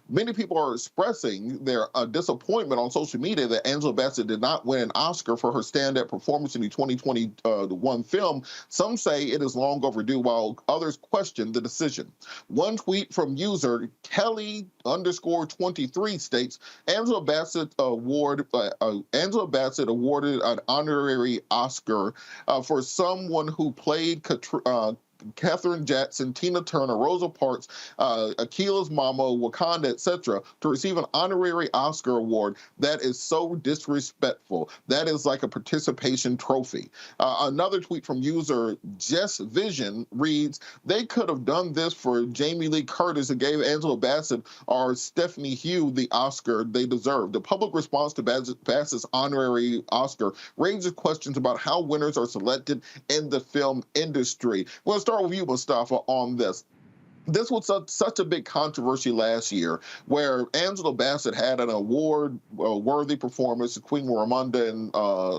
Many people are expressing their disappointment on social media that Angela Bassett did not win an Oscar for her stand-up performance in the 2021 film. Some say it is long overdue, while others question the decision. One tweet from user Kelly_23 states, Angela Bassett awarded an honorary Oscar for someone who played Katherine Jackson, Tina Turner, Rosa Parks, Akila's mama, Wakanda, etc., to receive an honorary Oscar award. That is so disrespectful. That is like a participation trophy. Another tweet from user Jess Vision reads, they could have done this for Jamie Lee Curtis and gave Angela Bassett or Stephanie Hugh the Oscar they deserve. The public response to Bassett's honorary Oscar raises questions about how winners are selected in the film industry. We'll start with you, Mustafa, on this. This was such a big controversy last year, where Angela Bassett had an award-worthy performance, Queen Ramonda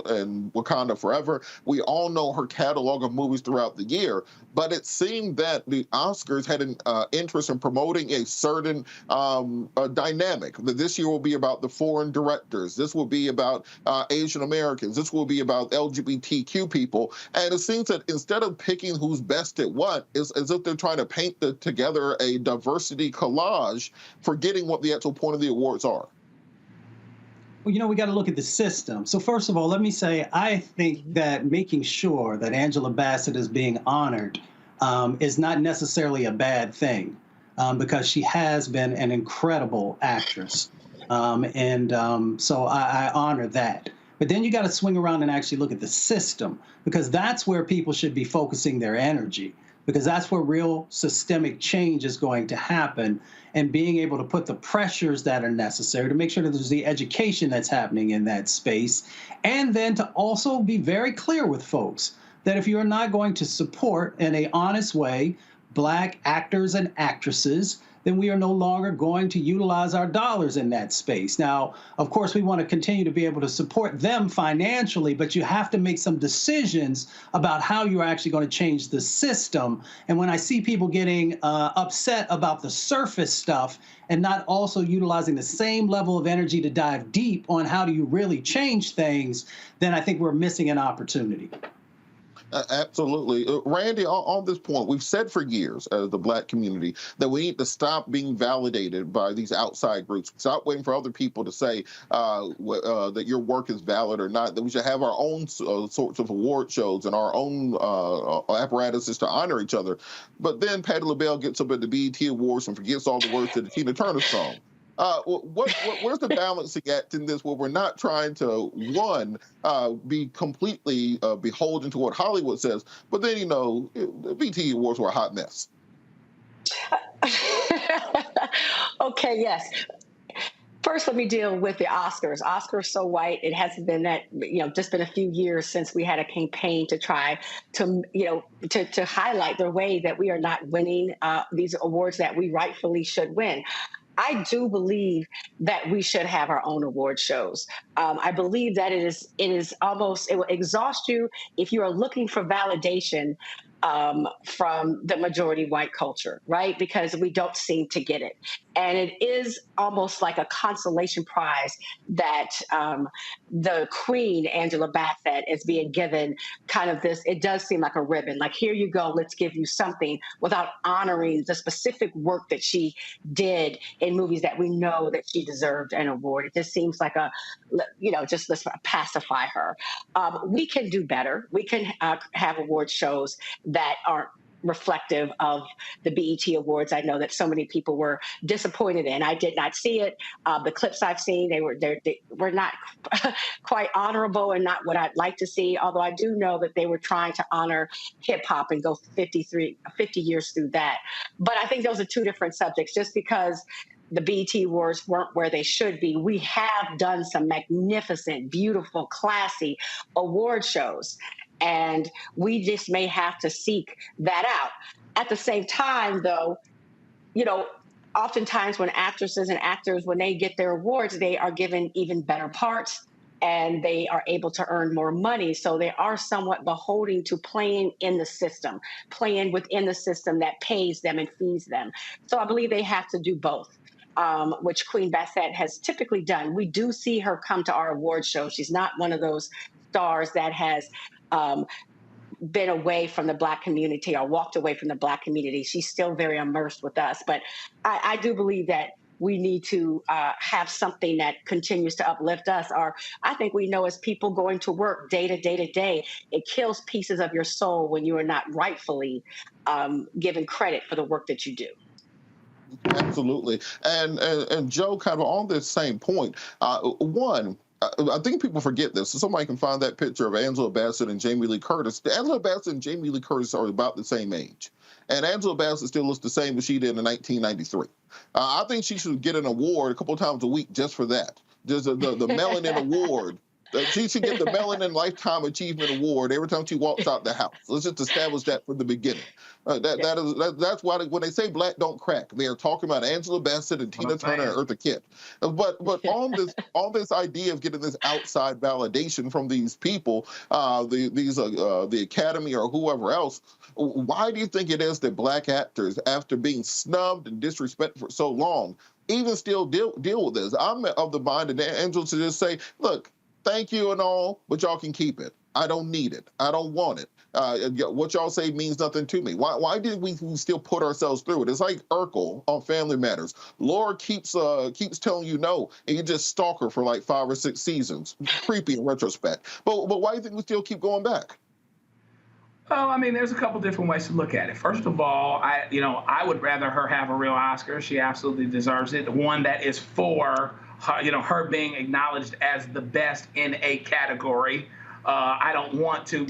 and Wakanda Forever. We all know her catalog of movies throughout the year, but it seemed that the Oscars had an interest in promoting a certain dynamic. This year will be about the foreign directors. This will be about Asian Americans. This will be about LGBTQ people. And it seems that instead of picking who's best at what, it's as if they're trying to paint together a diversity collage, forgetting what the actual point of the awards are. Well, you know, we got to look at the system. So first of all, let me say, I think that making sure that Angela Bassett is being honored is not necessarily a bad thing, because she has been an incredible actress. So I honor that. But then you got to swing around and actually look at the system, because that's where people should be focusing their energy, because that's where real systemic change is going to happen, and being able to put the pressures that are necessary to make sure that there's the education that's happening in that space, and then to also be very clear with folks that if you're not going to support in an honest way Black actors and actresses, then we are no longer going to utilize our dollars in that space. Now, of course, we want to continue to be able to support them financially, but you have to make some decisions about how you're actually going to change the system. And when I see people getting upset about the surface stuff and not also utilizing the same level of energy to dive deep on how do you really change things, then I think we're missing an opportunity. Absolutely. Randy, on this point, we've said for years as the Black community that we need to stop being validated by these outside groups. Stop waiting for other people to say that your work is valid or not, that we should have our own sorts of award shows and our own apparatuses to honor each other. But then Patti LaBelle gets up at the BET Awards and forgets all the words to the Tina Turner song. Where's the balancing act in this, where we're not trying to, one, be completely beholden to what Hollywood says, but then, you know, the BET Awards were a hot mess. Okay, yes. First, let me deal with the Oscars. Oscars so white. It hasn't been that, just been a few years since we had a campaign to try to, to highlight the way that we are not winning these awards that we rightfully should win. I do believe that we should have our own award shows. I believe that it will exhaust you if you are looking for validation from the majority white culture, right? Because we don't seem to get it. And it is almost like a consolation prize that the Queen, Angela Bassett, is being given kind of this, it does seem like a ribbon, like, here you go, let's give you something, without honoring the specific work that she did in movies that we know that she deserved an award. It just seems like just let's pacify her. We can do better. We can have award shows that aren't reflective of the BET Awards. I know that so many people were disappointed in. I did not see it. The clips I've seen, they were not quite honorable and not what I'd like to see, although I do know that they were trying to honor hip hop and go 50 years through that. But I think those are two different subjects. Just because the BET Awards weren't where they should be, we have done some magnificent, beautiful, classy award shows. And we just may have to seek that out. At the same time, though, oftentimes when actresses and actors, when they get their awards, they are given even better parts and they are able to earn more money. So they are somewhat beholden to playing in the system, playing within the system that pays them and feeds them. So I believe they have to do both. Which Queen Bassett has typically done. We do see her come to our award show. She's not one of those stars that has been away from the Black community or walked away from the Black community. She's still very immersed with us. But I do believe that we need to have something that continues to uplift us. Or I think we know, as people going to work day to day, it kills pieces of your soul when you are not rightfully given credit for the work that you do. Absolutely. And Joe, kind of on this same point, I think people forget this. So somebody can find that picture of Angela Bassett and Jamie Lee Curtis. Angela Bassett and Jamie Lee Curtis are about the same age. And Angela Bassett still looks the same as she did in 1993. I think she should get an award a couple of times a week just for that. Just the Melanin Award She should get the Melanin Lifetime Achievement Award every time she walks out the house. Let's just establish that from the beginning. That's why when they say black don't crack, they are talking about Angela Bassett and Tina Turner and Eartha Kitt. But on this idea of getting this outside validation from these people, the Academy or whoever else, why do you think it is that black actors, after being snubbed and disrespected for so long, even still deal with this? I'm of the mind that Angela should just say, look, thank you and all, but y'all can keep it. I don't need it. I don't want it. What y'all say means nothing to me. Why did we still put ourselves through it? It's like Urkel on Family Matters. Laura keeps telling you no, and you just stalk her for like 5 or 6 seasons. Creepy in retrospect. But why do you think we still keep going back? Oh, I mean, there's a couple different ways to look at it. First of all, I would rather her have a real Oscar. She absolutely deserves it. One that is for her, her being acknowledged as the best in a category. I don't want to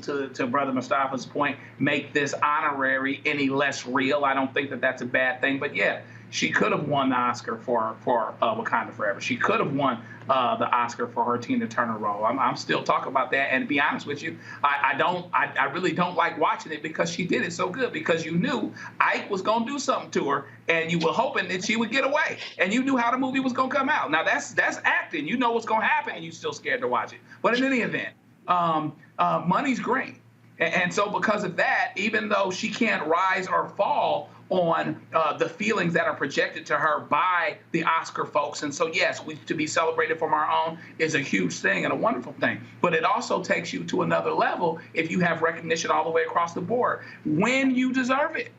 Brother Mustafa's point, make this honorary any less real. I don't think that that's a bad thing. But yeah, she could have won the Oscar for Wakanda Forever. She could have won the Oscar for her Tina Turner role. I'm still talking about that. And to be honest with you, I really don't like watching it because she did it so good. Because you knew Ike was going to do something to her, and you were hoping that she would get away. And you knew how the movie was going to come out. Now that's acting. You know what's going to happen, and you're still scared to watch it. But in any event, money's green. And so because of that, even though she can't rise or fall on the feelings that are projected to her by the Oscar folks. And so, yes, to be celebrated from our own is a huge thing and a wonderful thing. But it also takes you to another level if you have recognition all the way across the board when you deserve it.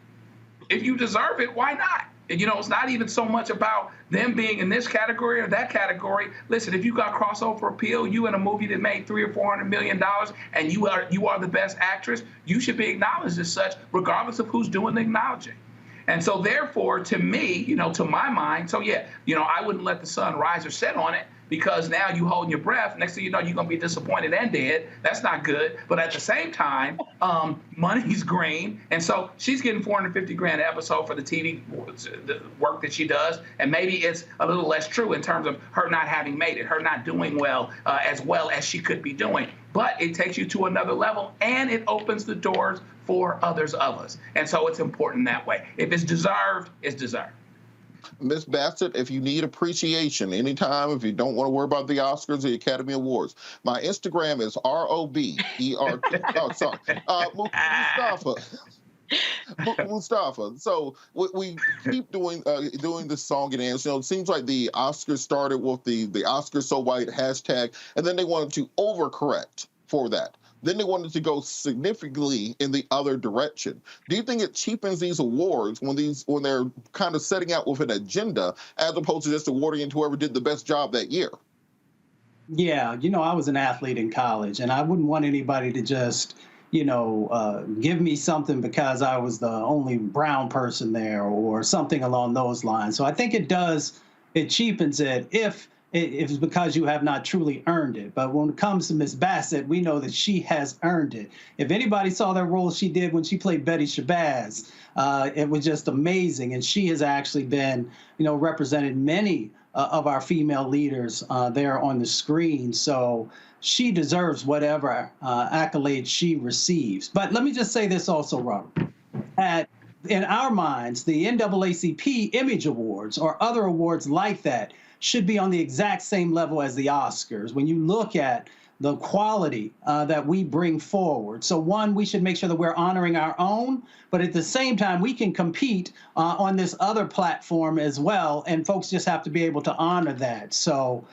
If you deserve it, why not? And, it's not even so much about them being in this category or that category. Listen, if you got crossover appeal, you in a movie that made $300 or $400 million, and you are the best actress, you should be acknowledged as such, regardless of who's doing the acknowledging. And so, therefore, to me, to my mind, so yeah, I wouldn't let the sun rise or set on it, because now you holding your breath. Next thing you know, you're going to be disappointed and dead. That's not good. But at the same time, money's green. And so she's getting $450,000 an episode for the TV the work that she does. And maybe it's a little less true in terms of her not having made it, her not doing well as she could be doing. But it takes you to another level, and it opens the doors for others of us. And so it's important that way. If it's deserved, it's deserved. Miss Bassett, if you need appreciation anytime, if you don't want to worry about the Oscars, the Academy Awards, my Instagram is ROBERT. Oh, sorry. Mustafa. So we keep doing this song and dance. It seems like the Oscars started with the Oscars So White hashtag, and then they wanted to overcorrect for that. Then they wanted to go significantly in the other direction. Do you think it cheapens these awards when they're kind of setting out with an agenda as opposed to just awarding it to whoever did the best job that year? Yeah, I was an athlete in college, and I wouldn't want anybody to just, give me something because I was the only brown person there or something along those lines. So I think it cheapens it if it's because you have not truly earned it. But when it comes to Miss Bassett, we know that she has earned it. If anybody saw that role she did when she played Betty Shabazz, it was just amazing. And she has actually been, represented many of our female leaders there on the screen. So she deserves whatever accolades she receives. But let me just say this also, Robert. In our minds, the NAACP Image Awards or other awards like that should be on the exact same level as the Oscars when you look at the quality that we bring forward. So one, we should make sure that we're honoring our own, but at the same time, we can compete on this other platform as well, and folks just have to be able to honor that. So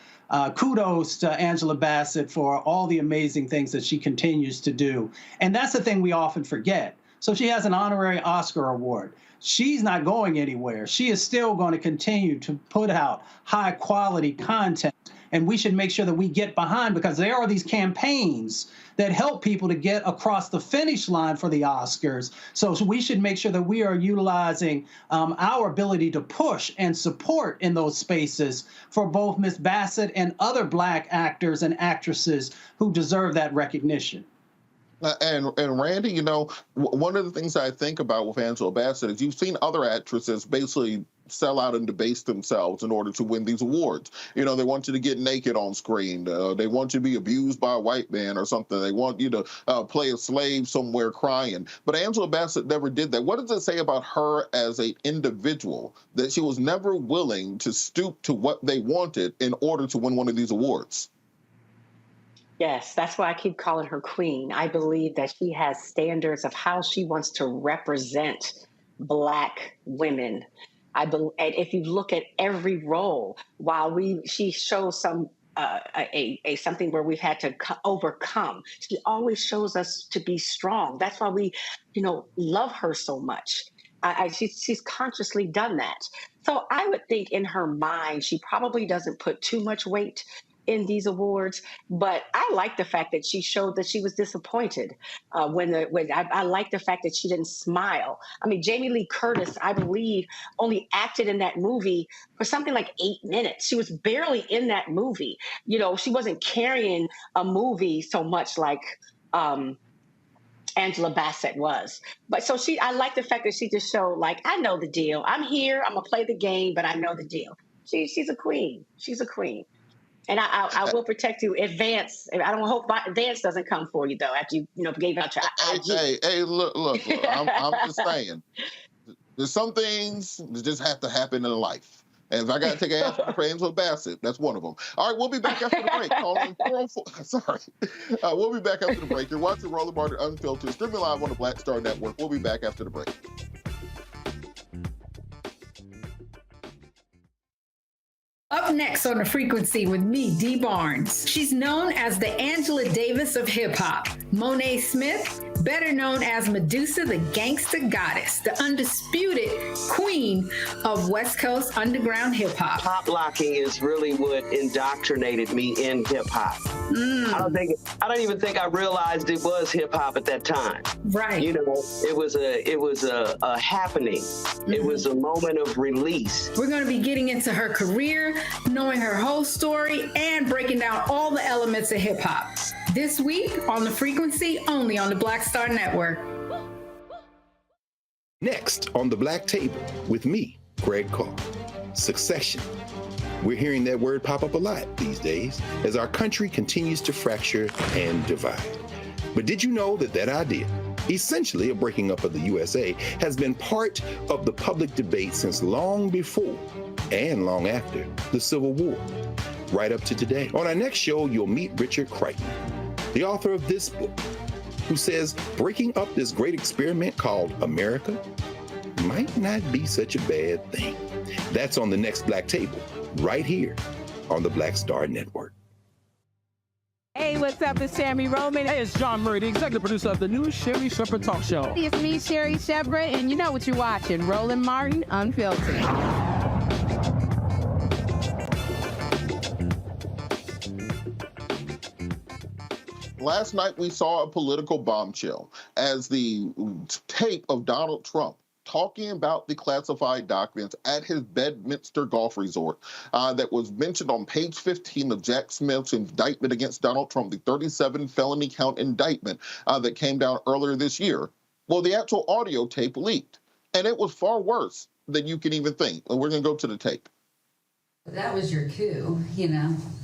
kudos to Angela Bassett for all the amazing things that she continues to do. And that's the thing we often forget. So she has an honorary Oscar award. She's not going anywhere. She is still going to continue to put out high quality content. And we should make sure that we get behind, because there are these campaigns that help people to get across the finish line for the Oscars. So we should make sure that we are utilizing our ability to push and support in those spaces for both Miss Bassett and other Black actors and actresses who deserve that recognition. And Randy, one of the things I think about with Angela Bassett is you've seen other actresses basically sell out and debase themselves in order to win these awards. You know, they want you to get naked on screen. They want you to be abused by a white man or something. They want you to play a slave somewhere crying. But Angela Bassett never did that. What does it say about her as an individual that she was never willing to stoop to what they wanted in order to win one of these awards? Yes, that's why I keep calling her queen. I believe that she has standards of how she wants to represent Black women. And if you look at every role, while she shows some something where we've had to overcome, she always shows us to be strong. That's why we, love her so much. She's consciously done that. So I would think in her mind, she probably doesn't put too much weight in these awards, but I like the fact that she showed that she was disappointed I like the fact that she didn't smile. I mean, Jamie Lee Curtis, I believe, only acted in that movie for something like 8 minutes. She was barely in that movie. She wasn't carrying a movie so much like Angela Bassett was. But so I like the fact that she just showed, like, I know the deal. I'm here. I'm gonna play the game, but I know the deal. She's a queen. She's a queen. And I will protect you. Vance, I don't hope Vance doesn't come for you though after you gave out your IG. Hey, look. I'm just saying. There's some things that just have to happen in life. And if I got to take an answer for Angela Bassett, that's one of them. All right, we'll be back after the break. Calling 404. Sorry. We'll be back after the break. You're watching Roland Martin Unfiltered, streaming live on the Black Star Network. We'll be back after the break. Up next on The Frequency with me, Dee Barnes. She's known as the Angela Davis of hip-hop. Monet Smith, better known as Medusa, the gangsta goddess, the undisputed queen of West Coast underground hip-hop. Pop locking is really what indoctrinated me in hip-hop. I don't even think I realized it was hip-hop at that time. Right. It was a happening. Mm-hmm. It was a moment of release. We're going to be getting into her career, knowing her whole story, and breaking down all the elements of hip-hop. This week on The Frequency, only on the Black Star Network. Next on The Black Table with me, Greg Carr. Succession. We're hearing that word pop up a lot these days as our country continues to fracture and divide. But did you know that idea, essentially a breaking up of the USA, has been part of the public debate since long before and long after the Civil War, right up to today? On our next show, you'll meet Richard Crichton, the author of this book, who says breaking up this great experiment called America might not be such a bad thing. That's on the next Black Table, right here on the Black Star Network. Hey, what's up? It's Sammy Roman. Hey, it's John Murray, the executive producer of the new Sherry Shepherd Talk Show. It's me, Sherry Shepherd, and you know what you're watching, Roland Martin Unfiltered. Last night, we saw a political bombshell as the tape of Donald Trump talking about the classified documents at his Bedminster Golf Resort that was mentioned on page 15 of Jack Smith's indictment against Donald Trump, the 37 felony count indictment that came down earlier this year. Well, the actual audio tape leaked, and it was far worse than you can even think. And we're going to go to the tape. That was your coup,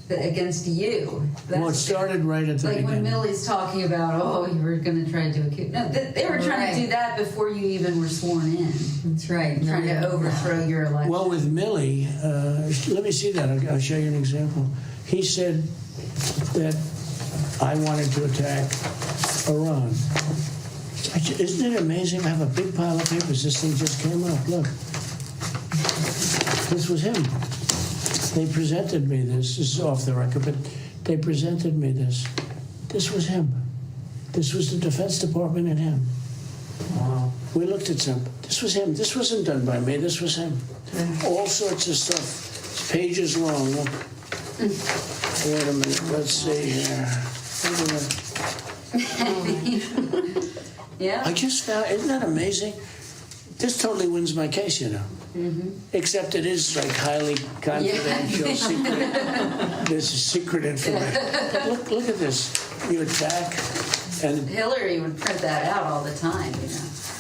against you. Well, it started right at the beginning. When Millie's talking about, you were going to try to do a coup. No, they were trying to do that before you even were sworn in. That's right. Trying to overthrow your election. Well, with Millie, let me see that. I'll show you an example. He said that I wanted to attack Iran. Isn't it amazing? I have a big pile of papers. This thing just came up. Look. This was him. They presented me this. This is off the record, but they presented me this. This was him. This was the Defense Department and him. Wow. We looked at some. This was him. This wasn't done by me. This was him. All sorts of stuff. It's pages long. Look. Wait a minute. Let's see here. Yeah. I just found, isn't that amazing? This totally wins my case, Mm-hmm. Except it is like highly confidential, secret. This is secret information. Look at this. You attack, and Hillary would print that out all the time,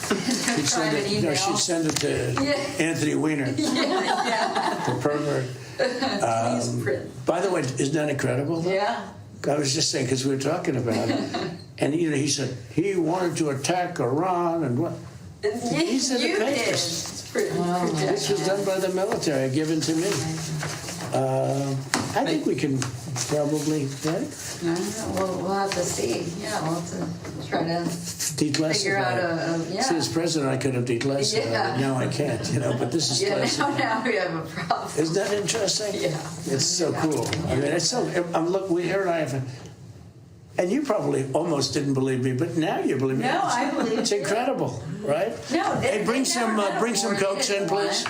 She'd send it, no, she'd send it to Anthony Weiner, the pervert. By the way, isn't that incredible? Though? Yeah. I was just saying, because we were talking about it, and he said he wanted to attack Iran and what? These are the papers. This was done by the military, given to me. I think we can probably, right? I don't know. We'll have to see. Yeah, we'll have to try to figure out See, as president, I could have declassified it. Now I can't, but this is classified. Now we have a problem. Isn't that interesting? Yeah. It's so cool. I mean, it's so. Look, here I have. And you probably almost didn't believe me, but now you believe me. No, I believe you. It's incredible, right? No, hey, bring some Cokes in, please.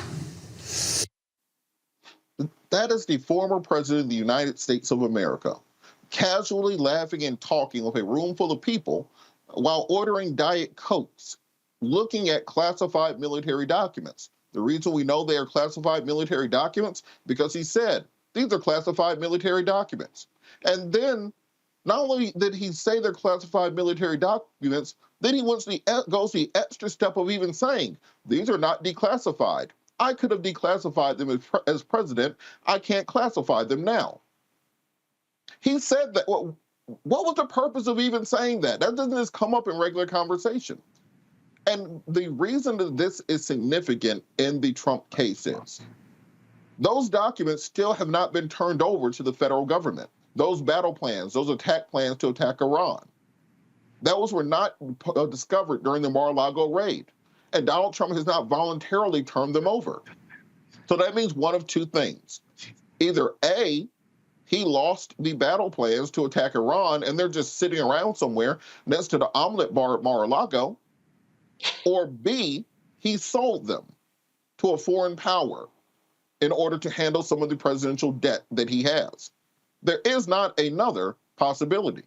That is the former president of the United States of America, casually laughing and talking with a room full of people while ordering Diet Cokes, looking at classified military documents. The reason we know they are classified military documents, because he said, these are classified military documents. And then, not only did he say they're classified military documents, then he goes the extra step of even saying, these are not declassified. I could have declassified them as president. I can't classify them now. He said that. What was the purpose of even saying that? That doesn't just come up in regular conversation. And the reason that this is significant in the Trump case is those documents still have not been turned over to the federal government. Those battle plans, those attack plans to attack Iran, those were not discovered during the Mar-a-Lago raid. And Donald Trump has not voluntarily turned them over. So that means one of two things. Either A, he lost the battle plans to attack Iran and they're just sitting around somewhere next to the omelet bar at Mar-a-Lago, or B, he sold them to a foreign power in order to handle some of the presidential debt that he has. There is not another possibility.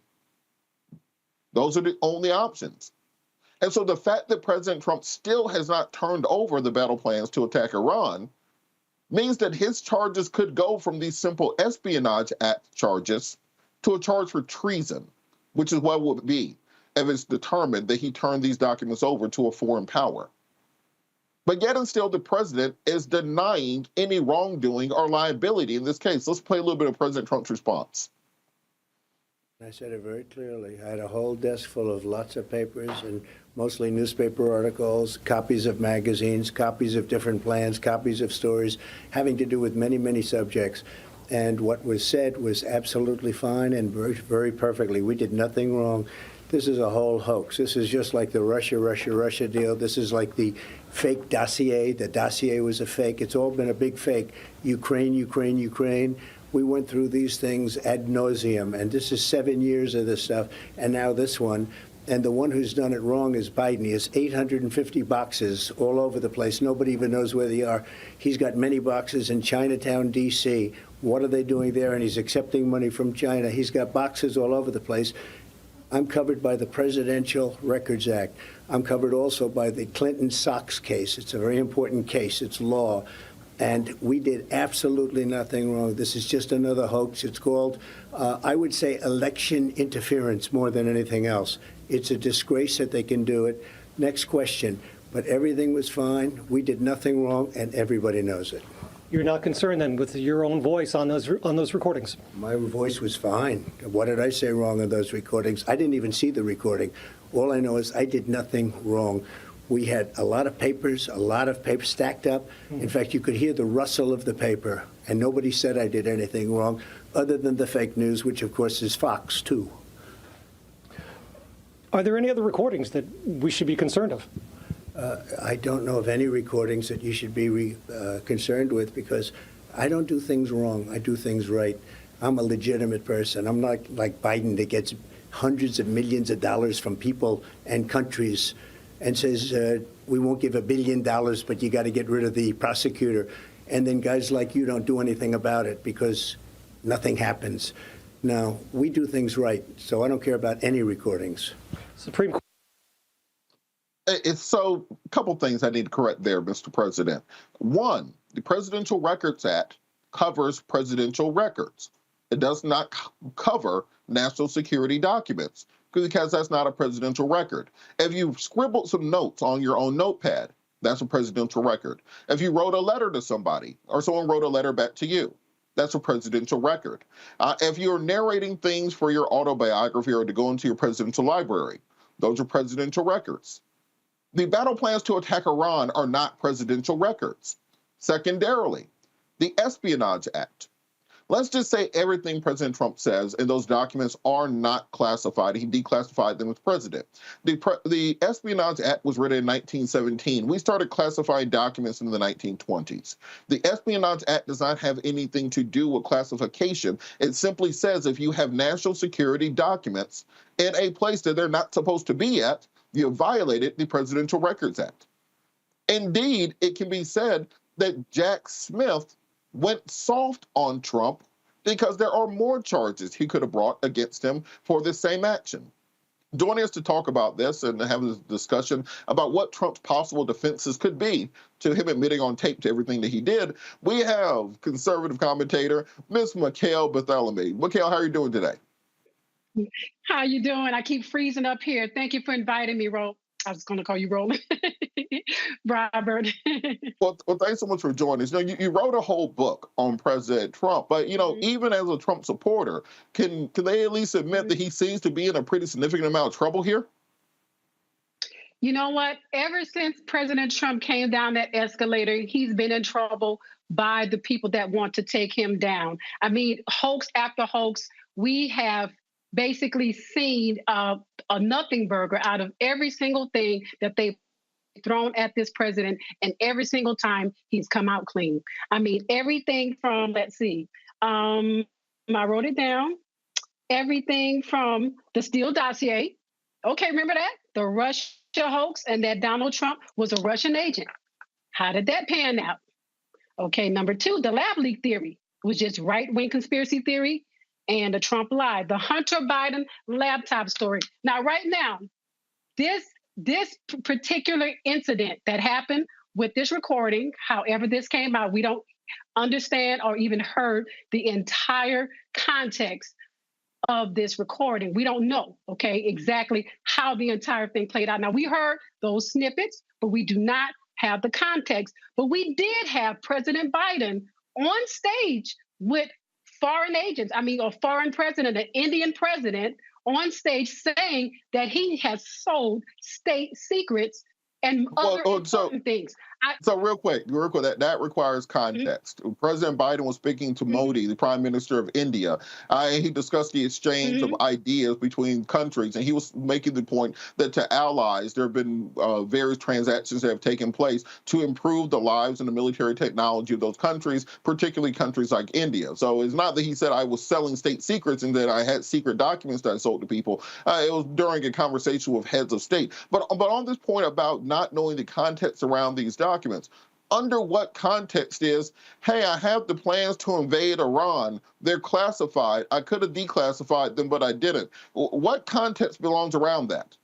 Those are the only options. And so the fact that President Trump still has not turned over the battle plans to attack Iran means that his charges could go from these simple Espionage Act charges to a charge for treason, which is what it would be if it's determined that he turned these documents over to a foreign power. But yet and still, the president is denying any wrongdoing or liability in this case. Let's play a little bit of President Trump's response. I said it very clearly. I had a whole desk full of lots of papers and mostly newspaper articles, copies of magazines, copies of different plans, copies of stories having to do with many, many subjects. And what was said was absolutely fine and very, very perfectly. We did nothing wrong. This is a whole hoax. This is just like the Russia deal. This is like the fake dossier. The dossier was a fake. It's all been a big fake. Ukraine. We went through these things ad nauseum, and this is 7 years of this stuff, and now this one. And the one who's done it wrong is Biden. He has 850 boxes all over the place. Nobody even knows where they are. He's got many boxes in Chinatown, D.C. What are they doing there? And he's accepting money from China. He's got boxes all over the place. I'm covered by the Presidential Records Act. I'm covered also by the Clinton Sox case. It's a very important case. It's law. And we did absolutely nothing wrong. This is just another hoax. It's called, I would say, election interference more than anything else. It's a disgrace that they can do it. Next question. But everything was fine. We did nothing wrong, and everybody knows it. You're not concerned then with your own voice on those recordings? My voice was fine. What did I say wrong on those recordings? I didn't even see the recording. All I know is I did nothing wrong. We had a lot of papers stacked up. In fact, you could hear the rustle of the paper, and nobody said I did anything wrong, other than the fake news, which, of course, is Fox, too. Are there any other recordings that we should be concerned of? I don't know of any recordings that you should be concerned with, because I don't do things wrong. I do things right. I'm a legitimate person. I'm not like Biden that gets hundreds of millions of dollars from people and countries and says, we won't give $1 billion, but you got to get rid of the prosecutor. And then guys like you don't do anything about it because nothing happens. Now, we do things right, so I don't care about any recordings. Supreme Court. So a couple things I need to correct there, Mr. President. One, the Presidential Records Act covers presidential records. It does not cover national security documents. because that's not a presidential record. If you scribbled some notes on your own notepad, that's a presidential record. If you wrote a letter to somebody or someone wrote a letter back to you, that's a presidential record. If you're narrating things for your autobiography or to go into your presidential library, those are presidential records. The battle plans to attack Iran are not presidential records. Secondarily, the Espionage Act. Let's just say everything President Trump says and those documents are not classified. He declassified them as president. The Espionage Act was written in 1917. We started classifying documents in the 1920s. The Espionage Act does not have anything to do with classification. It simply says if you have national security documents in a place that they're not supposed to be at, you have violated the Presidential Records Act. Indeed, it can be said that Jack Smith went soft on Trump because there are more charges he could have brought against him for this same action. Joining us to talk about this and have this discussion about what Trump's possible defenses could be to him admitting on tape to everything that he did, we have conservative commentator Ms. Mikhail Barthelemy. Mikhail, how are you doing today? How you doing? I keep freezing up here. Thank you for inviting me, I was going to call you Roland. Robert. Well, thanks so much for joining us. You wrote a whole book on President Trump, but even as a Trump supporter, can they at least admit that he seems to be in a pretty significant amount of trouble here? You know what? Ever since President Trump came down that escalator, he's been in trouble by the people that want to take him down. I mean, hoax after hoax. We have basically seen a nothing burger out of every single thing that they've thrown at this president, and every single time he's come out clean. I mean, everything from, let's see, I wrote it down, everything from the Steele dossier. Okay, remember that? The Russia hoax and that Donald Trump was a Russian agent. How did that pan out? Okay, number two, the lab leak theory was just right-wing conspiracy theory and the Trump lie, the Hunter Biden laptop story. Now, right now, this particular incident that happened with this recording, however this came out, we don't understand or even heard the entire context of this recording. We don't know, okay, exactly how the entire thing played out. Now, we heard those snippets, but we do not have the context. But we did have President Biden on stage with foreign agents, a foreign president, an Indian president on stage saying that he has sold state secrets and other important things. So real quick, that requires context. President Biden was speaking to Modi, the Prime Minister of India. He discussed the exchange of ideas between countries, and he was making the point that to allies, there have been various transactions that have taken place to improve the lives and the military technology of those countries, particularly countries like India. So it's not that he said I was selling state secrets and that I had secret documents that I sold to people. It was during a conversation with heads of state. But on this point about not knowing the context around these documents, under what context is, hey, I have the plans to invade Iran. They're classified. I could have declassified them, but I didn't. What context belongs around that?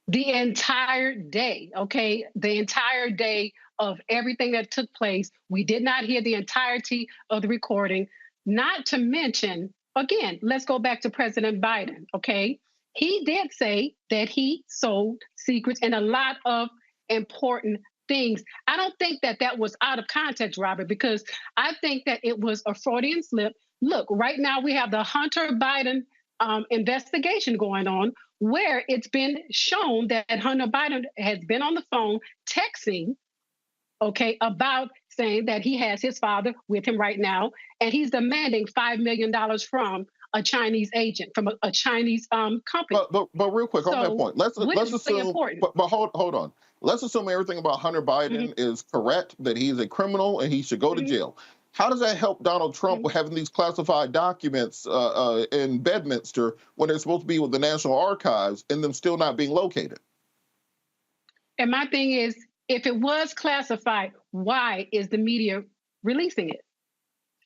The entire day, okay? The entire day of everything that took place. We did not hear the entirety of the recording. Not to mention, again, let's go back to President Biden, okay? He did say that he sold secrets and a lot of important things. I don't think that was out of context, Robert, because I think that it was a Freudian slip. Look, right now we have the Hunter Biden investigation going on where it's been shown that Hunter Biden has been on the phone texting, okay, about saying that he has his father with him right now, and he's demanding $5 million from a Chinese agent, from a Chinese company. But real quick, on that point, let's assume, but hold on. Let's assume everything about Hunter Biden is correct, that he's a criminal and he should go to jail. How does that help Donald Trump with having these classified documents in Bedminster when they're supposed to be with the National Archives and them still not being located? And my thing is, if it was classified, why is the media releasing it?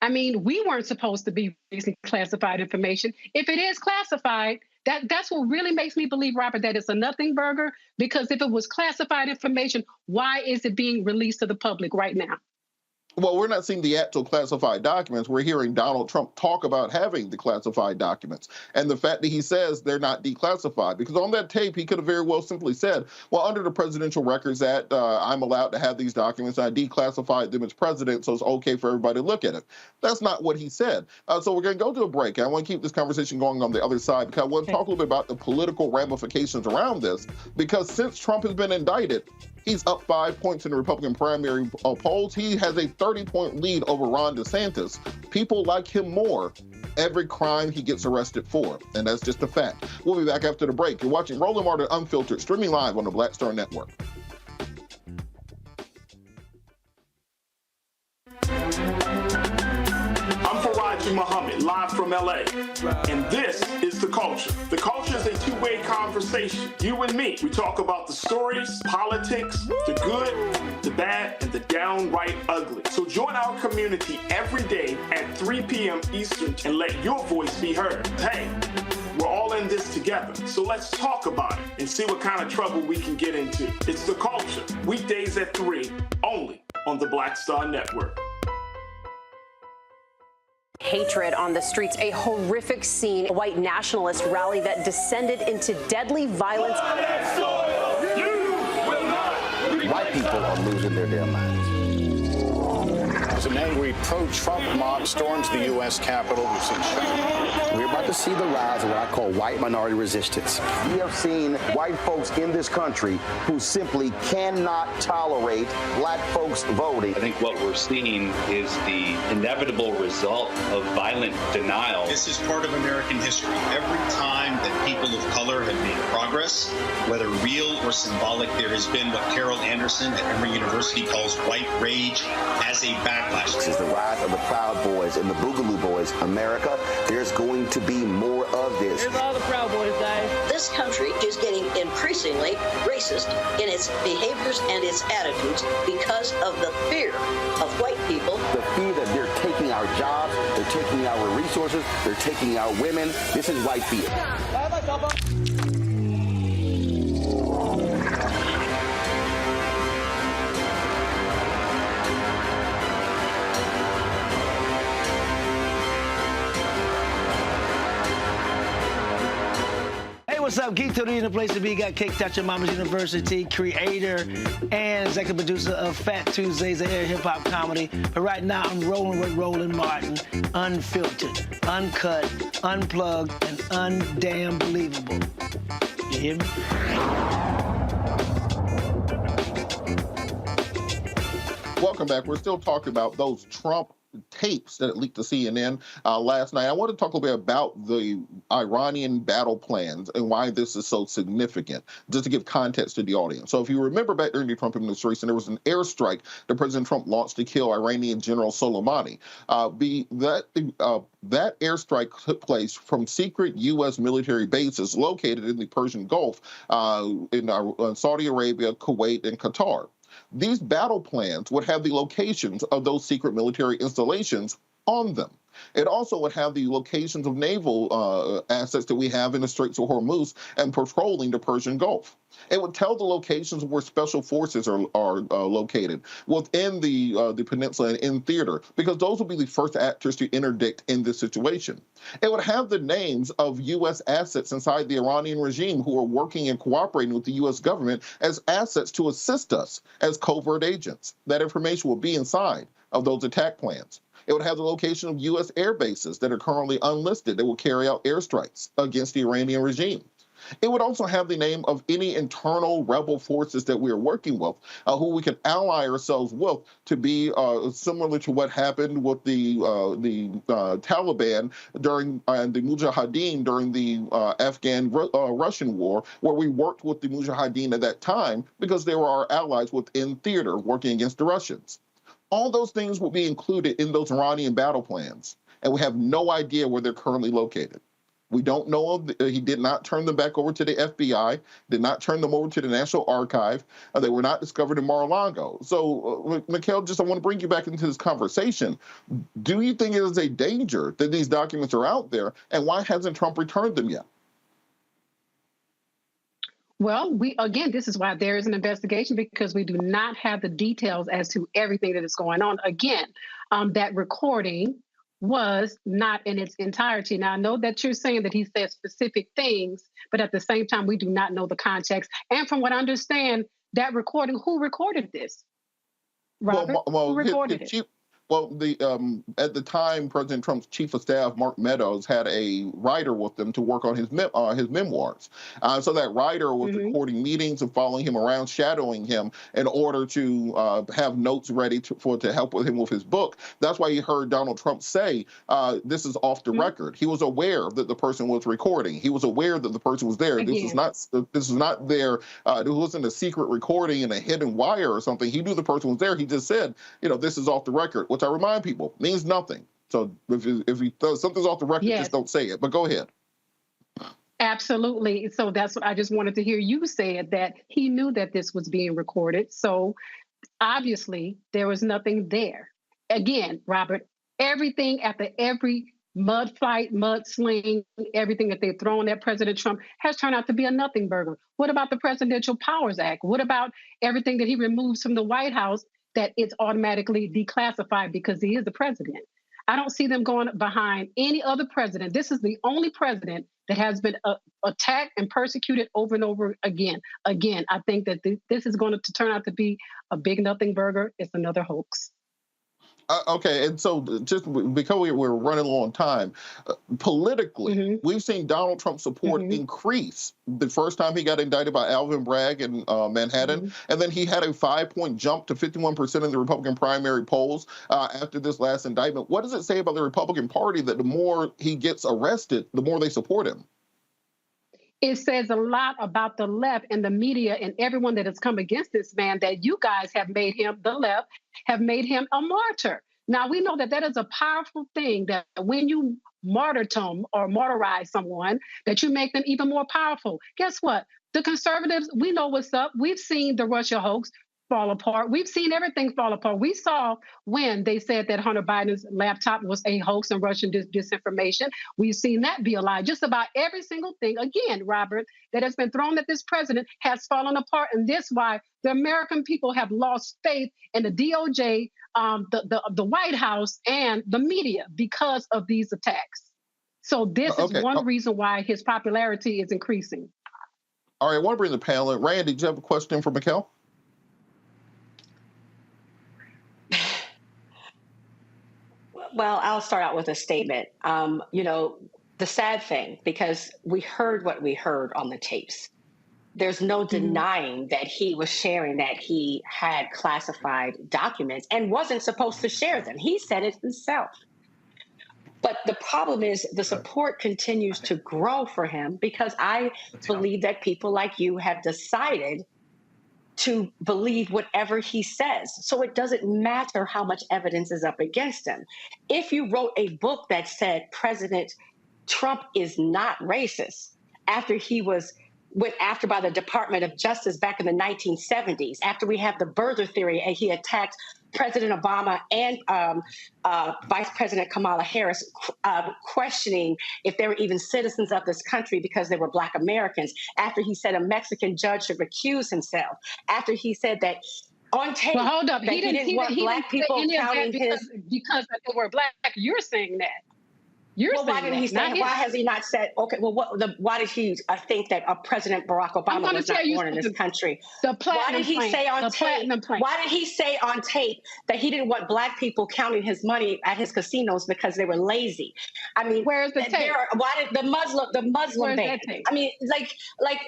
I mean, we weren't supposed to be releasing classified information. If it is classified, that's what really makes me believe, Robert, that it's a nothing burger, because if it was classified information, why is it being released to the public right now? Well, we're not seeing the actual classified documents. We're hearing Donald Trump talk about having the classified documents. And the fact that he says they're not declassified, because on that tape, he could have very well simply said, well, under the Presidential Records Act, I'm allowed to have these documents. I declassified them as president, so it's okay for everybody to look at it. That's not what he said. So we're going to go to a break. I want to keep this conversation going on the other side, because I want to talk a little bit about the political ramifications around this, because since Trump has been indicted, he's up 5 points in the Republican primary polls. He has a 30-point lead over Ron DeSantis. People like him more every crime he gets arrested for, and that's just a fact. We'll be back after the break. You're watching Roland Martin Unfiltered, streaming live on the Black Star Network. Muhammad, live from LA. And this is The Culture. The Culture is a two-way conversation. You and me. We talk about the stories, politics, the good, the bad, and the downright ugly. So join our community every day at 3 p.m. Eastern and let your voice be heard. Hey, we're all in this together. So let's talk about it and see what kind of trouble we can get into. It's The Culture, weekdays at 3, only on the Black Star Network. Hatred on the streets, a horrific scene, a white nationalist rally that descended into deadly violence. White people are losing their damn minds. As an angry pro-Trump mob storms the U.S. Capitol, we've seen shooting. We're about to see the rise of what I call white minority resistance. We have seen white folks in this country who simply cannot tolerate black folks voting. I think what we're seeing is the inevitable result of violent denial. This is part of American history. Every time that people of color have made progress, whether real or symbolic, there has been what Carol Anderson at Emory University calls white rage as a backlash. This is the rise of the Proud Boys and the Boogaloo Boys. America, there's going to be more of this. Here's all the Proud Boys, guys. This country is getting increasingly racist in its behaviors and its attitudes because of the fear of white people. The fear that they're taking our jobs, they're taking our resources, they're taking our women. This is white fear. What's up, Geek Tony in the place to be. Got Kicked Out Your Mama's University, creator and executive producer of Fat Tuesdays, a hip-hop comedy. But right now, I'm rolling with Roland Martin, unfiltered, uncut, unplugged, and undamn believable. You hear me? Welcome back. We're still talking about those Trump tapes that leaked to CNN last night. I want to talk a little bit about the Iranian battle plans and why this is so significant, just to give context to the audience. So if you remember back during the Trump administration, there was an airstrike that President Trump launched to kill Iranian General Soleimani. That airstrike took place from secret U.S. military bases located in the Persian Gulf in Saudi Arabia, Kuwait, and Qatar. These battle plans would have the locations of those secret military installations on them. It also would have the locations of naval assets that we have in the Straits of Hormuz and patrolling the Persian Gulf. It would tell the locations where special forces are located within the peninsula and in theater, because those would be the first actors to interdict in this situation. It would have the names of U.S. assets inside the Iranian regime who are working and cooperating with the U.S. government as assets to assist us as covert agents. That information will be inside of those attack plans. It would have the location of U.S. air bases that are currently unlisted that will carry out airstrikes against the Iranian regime. It would also have the name of any internal rebel forces that we are working with, who we can ally ourselves with to be similar to what happened with the Taliban during the Mujahideen during the Afghan-Russian war, where we worked with the Mujahideen at that time because they were our allies within theater working against the Russians. All those things will be included in those Iranian battle plans, and we have no idea where they're currently located. We don't know. He did not turn them back over to the FBI, did not turn them over to the National Archive. They were not discovered in Mar-a-Lago. So, Mikhail, I want to bring you back into this conversation. Do you think it is a danger that these documents are out there, and why hasn't Trump returned them yet? Well, this is why there is an investigation, because we do not have the details as to everything that is going on. Again, that recording was not in its entirety. Now, I know that you're saying that he said specific things, but at the same time, we do not know the context. And from what I understand, that recording, who recorded this? Robert, who recorded it? At the time, President Trump's chief of staff, Mark Meadows, had a writer with them to work on his memoirs. So that writer was recording meetings and following him around, shadowing him in order to have notes ready to help with him with his book. That's why you heard Donald Trump say, this is off the record. He was aware that the person was recording. He was aware that the person was there. This is not there. It wasn't a secret recording and a hidden wire or something. He knew the person was there. He just said, this is off the record. Which I remind people means nothing. So if something's off the record, just don't say it. But go ahead. Absolutely. So that's what I just wanted to hear you say, it, that he knew that this was being recorded. So obviously there was nothing there. Again, Robert, everything after every mud fight, mud sling, everything that they've thrown at President Trump has turned out to be a nothing burger. What about the Presidential Powers Act? What about everything that he removes from the White House, that it's automatically declassified because he is the president? I don't see them going behind any other president. This is the only president that has been attacked and persecuted over and over again. Again, I think that this is going to turn out to be a big nothing burger. It's another hoax. Okay, and so just because we're running low on time, politically, we've seen Donald Trump's support increase the first time he got indicted by Alvin Bragg in Manhattan, and then he had a 5-point jump to 51% in the Republican primary polls after this last indictment. What does it say about the Republican Party that the more he gets arrested, the more they support him? It says a lot about the left and the media and everyone that has come against this man, that you guys have made him, the left, have made him a martyr. Now, we know that that is a powerful thing, that when you martyrdom or martyrize someone, that you make them even more powerful. Guess what? The conservatives, we know what's up. We've seen the Russia hoax fall apart. We've seen everything fall apart. We saw when they said that Hunter Biden's laptop was a hoax and Russian disinformation. We've seen that be a lie. Just about every single thing, again, Robert, that has been thrown at this president has fallen apart. And this is why the American people have lost faith in the DOJ, the White House, and the media because of these attacks. So this is one reason why his popularity is increasing. All right, I want to bring the panel in. Randy, do you have a question for Mikkel? Well, I'll start out with a statement. The sad thing, because we heard what we heard on the tapes. There's no denying that he was sharing that he had classified documents and wasn't supposed to share them. He said it himself. But the problem is the support continues to grow for him, because I believe that people like you have decided to believe whatever he says. So it doesn't matter how much evidence is up against him. If you wrote a book that said President Trump is not racist, after he was went after by the Department of Justice back in the 1970s, after we have the birther theory, and he attacked President Obama and Vice President Kamala Harris, questioning if they were even citizens of this country because they were Black Americans, after he said a Mexican judge should recuse himself, after he said that on tape, well, hold up. He didn't want Black people counting because they were Black. You're saying that. Why didn't he say? Why has he not said? Okay, well, why did he think that President Barack Obama was not born in this country? Why did he say on tape? Why did he say on tape that he didn't want Black people counting his money at his casinos because they were lazy? I mean, where's the tape? Why did the Muslim ban? I mean, like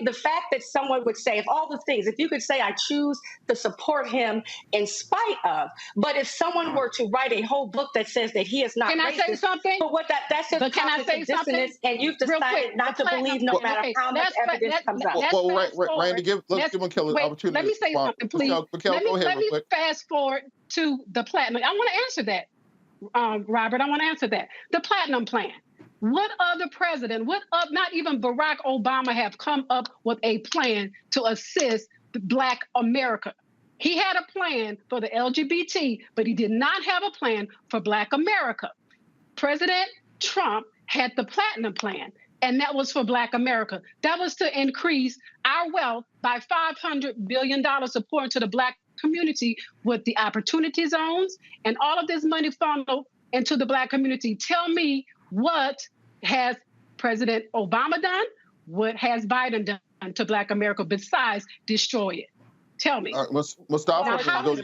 the fact that someone would say, if all the things, if you could say, I choose to support him in spite of, but if someone were to write a whole book that says that he is not racist, I say something? But what that's just can I say something? And you've decided not to believe no matter how much evidence comes out. Randy, let's give Mikkel an opportunity. Let me say something, please. Let me fast forward to the platinum. I want to answer that, Robert. I want to answer that. The platinum plan. What other president, not even Barack Obama, have come up with a plan to assist Black America? He had a plan for the LGBT, but he did not have a plan for Black America. President Trump had the platinum plan. and that was for Black America. That was to increase our wealth by $500 billion according to the Black community with the opportunity zones and all of this money funneled into the Black community. Tell me, what has President Obama done? What has Biden done to Black America besides destroy it? Tell me. Mustafa, Now, how is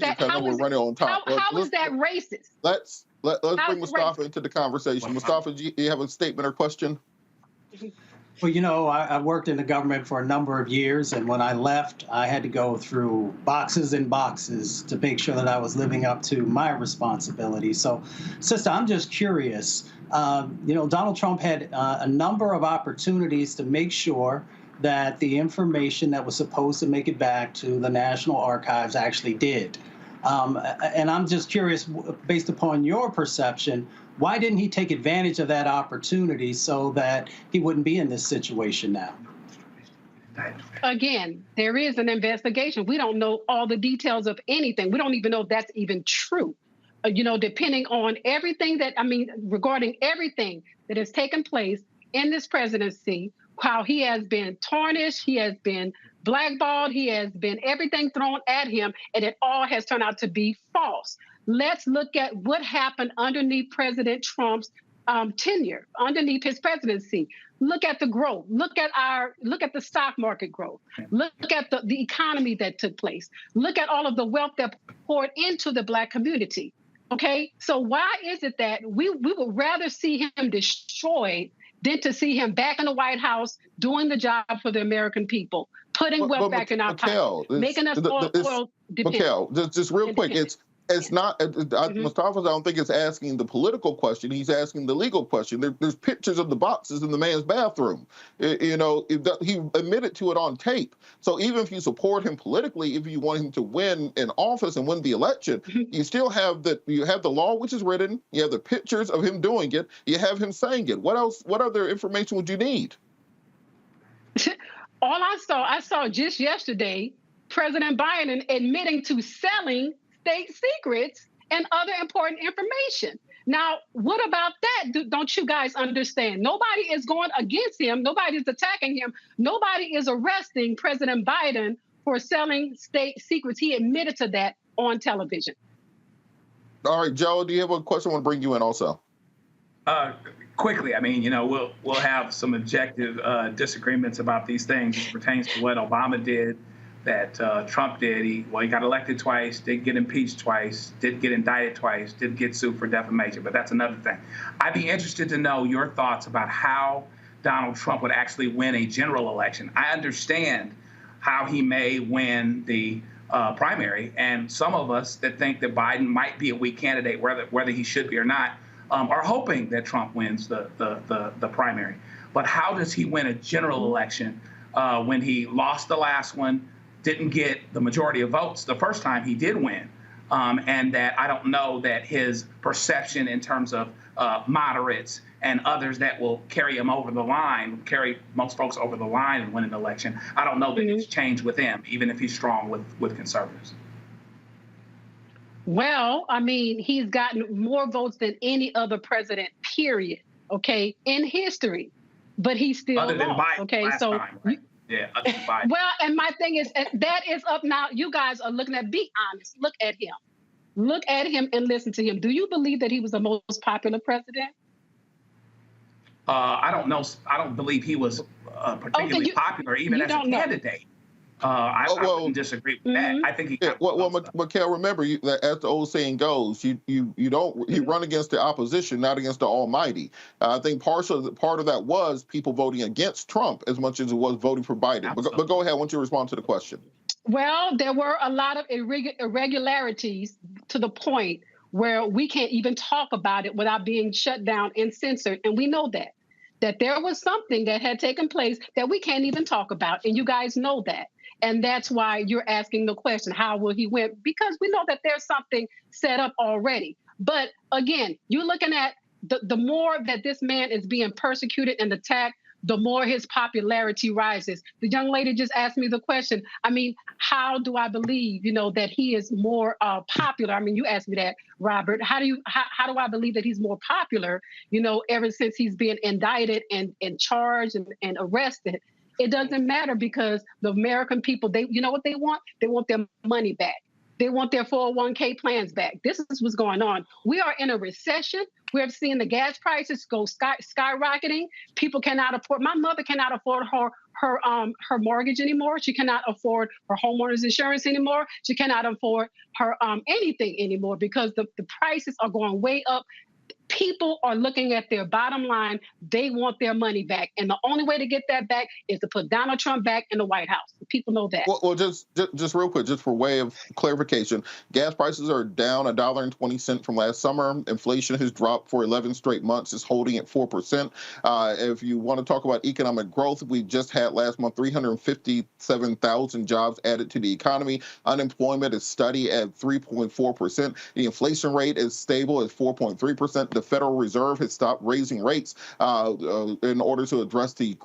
that racist? Let's bring Mustafa into the conversation. Mustafa, do you have a statement or question? Well, you know, I worked in the government for a number of years, and when I left, I had to go through boxes and boxes to make sure that I was living up to my responsibility. So, sister, I'm just curious. You know, Donald Trump had a number of opportunities to make sure that the information that was supposed to make it back to the National Archives actually did. And I'm just curious, based upon your perception, why didn't he take advantage of that opportunity so that he wouldn't be in this situation now? Again, there is an investigation. We don't know all the details of anything. We don't even know if that's even true. You know, depending on everything regarding everything that has taken place in this presidency, how he has been tarnished, he has been blackballed, he has been everything thrown at him, and it all has turned out to be false. Let's look at what happened underneath President Trump's tenure, underneath his presidency. Look at the growth. Look at the stock market growth. Look at the economy that took place. Look at all of the wealth that poured into the Black community. Okay, so why is it that we would rather see him destroyed than to see him back in the White House doing the job for the American people, putting wealth back in our pockets, making us oil dependent? Mikhail, just real quick, it's not, Mustafa, I don't think it's asking the political question. He's asking the legal question. There's pictures of the boxes in the man's bathroom. You know, he admitted to it on tape. So even if you support him politically, if you want him to win in office and win the election, you still have the law, which is written. You have the pictures of him doing it. You have him saying it. What else? What other information would you need? All I saw just yesterday, President Biden admitting to selling state secrets and other important information. Now, what about that? Don't you guys understand? Nobody is going against him. Nobody is attacking him. Nobody is arresting President Biden for selling state secrets. He admitted to that on television. All right, Joe, do you have a question? I want to bring you in also. Quickly, I mean, you know, we'll have some objective disagreements about these things as pertains to what Obama did, that Trump did. He got elected twice, did get impeached twice, did get indicted twice, did get sued for defamation, but that's another thing. I'd be interested to know your thoughts about how Donald Trump would actually win a general election. I understand how he may win the primary, and some of us that think that Biden might be a weak candidate, whether he should be or not, are hoping that Trump wins the primary. But how does he win a general election when he lost the last one, didn't get the majority of votes the first time he did win, and that I don't know that his perception in terms of moderates and others that will carry him over the line, carry most folks over the line and win an election, I don't know that it's changed with him, even if he's strong with conservatives. Well, I mean, he's gotten more votes than any other president, period, okay, in history, but he still Other than lost, Biden okay? last So. time, right? Yeah, other than Biden. Well, and my thing is, that is up now. You guys are looking at, be honest, look at him. Look at him and listen to him. Do you believe that he was the most popular president? I don't know. I don't believe he was particularly popular, even as a candidate. I wouldn't disagree with that. I think he. Mikhail, remember, as the old saying goes, you run against the opposition, not against the Almighty. I think part of that was people voting against Trump as much as it was voting for Biden. But go ahead. I want you to respond to the question. Well, there were a lot of irregularities to the point where we can't even talk about it without being shut down and censored, and we know that there was something that had taken place that we can't even talk about, and you guys know that. And that's why you're asking the question, how will he win? Because we know that there's something set up already. But again, you're looking at the more that this man is being persecuted and attacked the more his popularity rises. The young lady just asked me the question. I mean, how do I believe, that he is more popular? I mean, you asked me that, Robert. How do I believe that he's more popular, ever since he's been indicted and charged and arrested? It doesn't matter, because the American people, you know what they want? They want their money back. They want their 401k plans back. This is what's going on. We are in a recession. We're seeing the gas prices go skyrocketing. People cannot afford. My mother cannot afford her mortgage anymore. She cannot afford her homeowner's insurance anymore. She cannot afford her anything anymore, because the prices are going way up. People are looking at their bottom line. They want their money back. And the only way to get that back is to put Donald Trump back in the White House. People know that. Well, just real quick, just for way of clarification, gas prices are down $1.20 from last summer. Inflation has dropped for 11 straight months. It's holding at 4%. If you want to talk about economic growth, we just had last month 357,000 jobs added to the economy. Unemployment is steady at 3.4%. The inflation rate is stable at 4.3%. The Federal Reserve has stopped raising rates in order to address the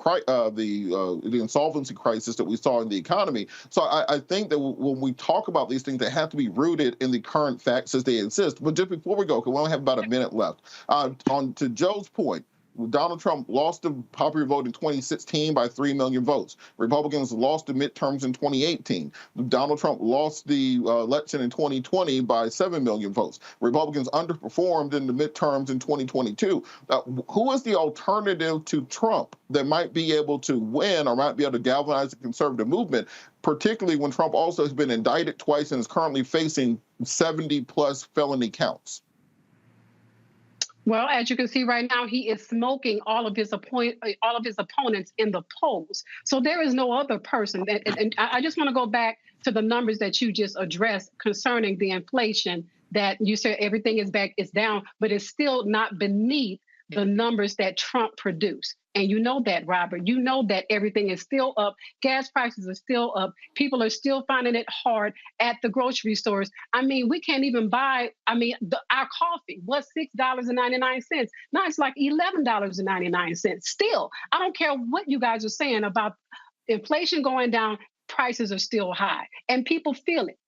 insolvency crisis that we saw in the economy. So I think that when we talk about these things, they have to be rooted in the current facts as they exist. But just before we go, because we only have about a minute left, to Joe's point, Donald Trump lost the popular vote in 2016 by 3 million votes. Republicans lost the midterms in 2018. Donald Trump lost the election in 2020 by 7 million votes. Republicans underperformed in the midterms in 2022. Who is the alternative to Trump that might be able to win or might be able to galvanize the conservative movement, particularly when Trump also has been indicted twice and is currently facing 70-plus felony counts? Well, as you can see right now, he is smoking all of his opponents in the polls. So there is no other person. And I just want to go back to the numbers that you just addressed concerning the inflation, that you said everything is down, but it's still not beneath the numbers that Trump produced. And you know that, Robert. You know that everything is still up. Gas prices are still up. People are still finding it hard at the grocery stores. I mean, we can't even buy, our coffee was $6.99. Now it's like $11.99. Still, I don't care what you guys are saying about inflation going down, prices are still high, and people feel it.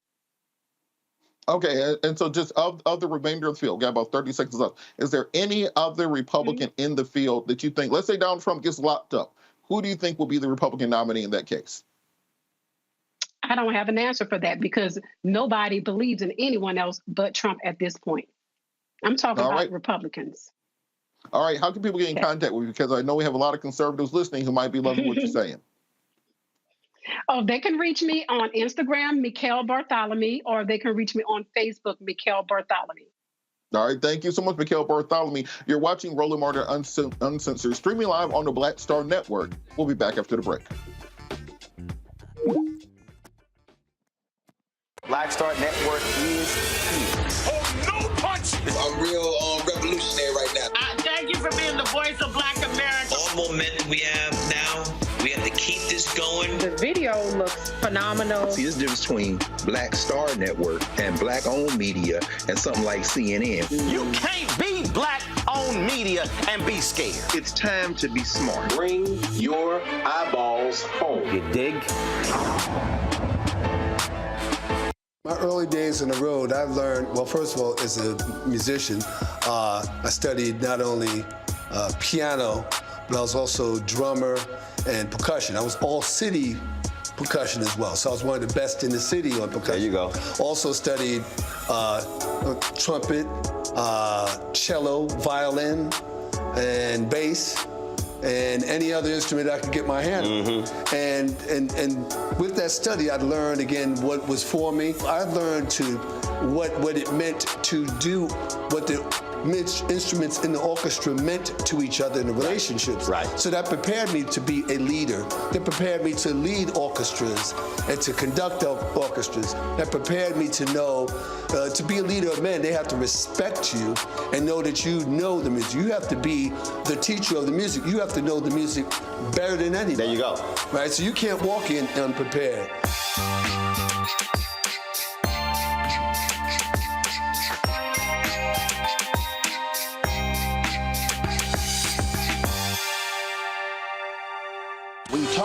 Okay, and so just of the remainder of the field, got about 30 seconds left. Is there any other Republican in the field that you think, let's say Donald Trump gets locked up, who do you think will be the Republican nominee in that case? I don't have an answer for that, because nobody believes in anyone else but Trump at this point. I'm talking about Republicans. All right, how can people get in contact with you? Because I know we have a lot of conservatives listening who might be loving what you're saying. Oh, they can reach me on Instagram, Mikhail Bartholomew, or they can reach me on Facebook, Mikhail Bartholomew. All right, thank you so much, Mikhail Bartholomew. You're watching Roland Martin Uncensored, streaming live on the Black Star Network. We'll be back after the break. Black Star Network is here. Oh, no punch! I'm real revolutionary right now. Thank you for being the voice of Black America. All momentum we have now, we have to keep this going. The video looks phenomenal. See, there's a difference between Black Star Network and Black-owned media and something like CNN. You can't be Black-owned media and be scared. It's time to be smart. Bring your eyeballs home. You dig? My early days on the road, I learned, well, first of all, as a musician, I studied not only piano, but I was also drummer and percussion. I was all city percussion as well. So I was one of the best in the city on percussion. There you go. Also studied trumpet, cello, violin, and bass, and any other instrument I could get my hand on. And with that study, I'd learned again what was for me. I learned what it meant to do what the instruments in the orchestra meant to each other in the relationships. Right. So that prepared me to be a leader. That prepared me to lead orchestras and to conduct orchestras. That prepared me to know, to be a leader of men, they have to respect you and know that you know the music. You have to be the teacher of the music. You have to know the music better than anybody. There you go. Right, so you can't walk in unprepared.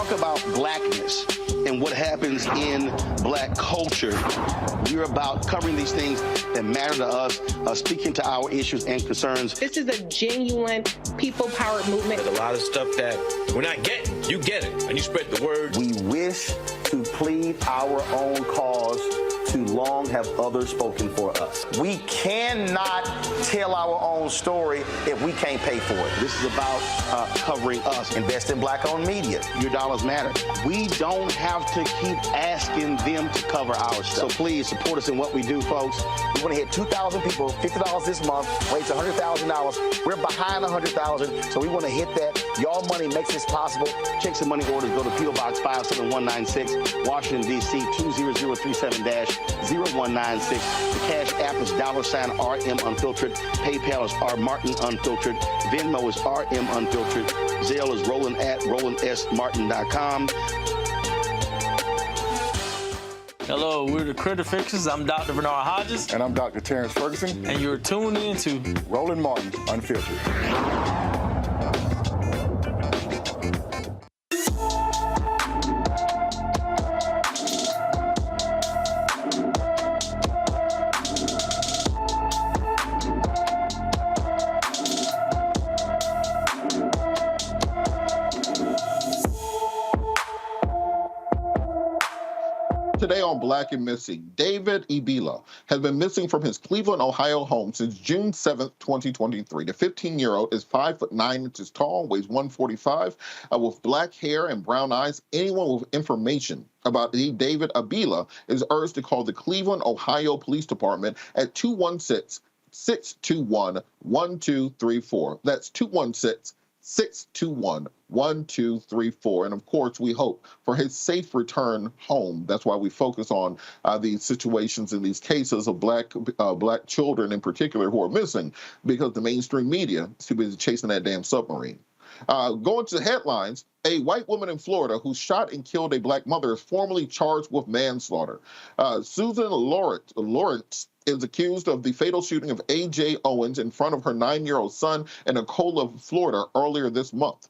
talk about blackness and what happens in black culture, we're about covering these things that matter to us, speaking to our issues and concerns. This is a genuine people-powered movement. There's a lot of stuff that we're not getting. You get it, and you spread the word. We wish to plead our own cause. Too long have others spoken for us. We cannot tell our own story if we can't pay for it. This is about covering us. Invest in black-owned media. Your dollars matter. We don't have to keep asking them to cover our stuff. So please support us in what we do, folks. We want to hit 2,000 people, $50 this month, raise $100,000. We're behind 100,000, so we want to hit that. Y'all money makes this possible. Checks and money orders go to P.O. Box 57196, Washington, D.C. 20037-0196. The Cash App is $RM Unfiltered. PayPal is R Martin Unfiltered. Venmo is RM Unfiltered. Zelle is Roland at RolandSMartin.com. Hello, we're the Critter Fixers. I'm Dr. Bernard Hodges. And I'm Dr. Terrence Ferguson. And you're tuned in to Roland Martin Unfiltered. Today on Black and Missing, David Ibila has been missing from his Cleveland, Ohio home since June 7th, 2023. The 15-year-old is 5'9" tall, weighs 145, with black hair and brown eyes. Anyone with information about David Ibila is urged to call the Cleveland, Ohio Police Department at 216-621-1234. That's 216-621-1234. And of course, we hope for his safe return home. That's why we focus on these situations and these cases of black children in particular who are missing, because the mainstream media is too busy chasing that damn submarine. Going to the headlines, a white woman in Florida who shot and killed a black mother is formally charged with manslaughter. Susan Lawrence is accused of the fatal shooting of A.J. Owens in front of her 9-year-old son in Ocala, Florida, earlier this month.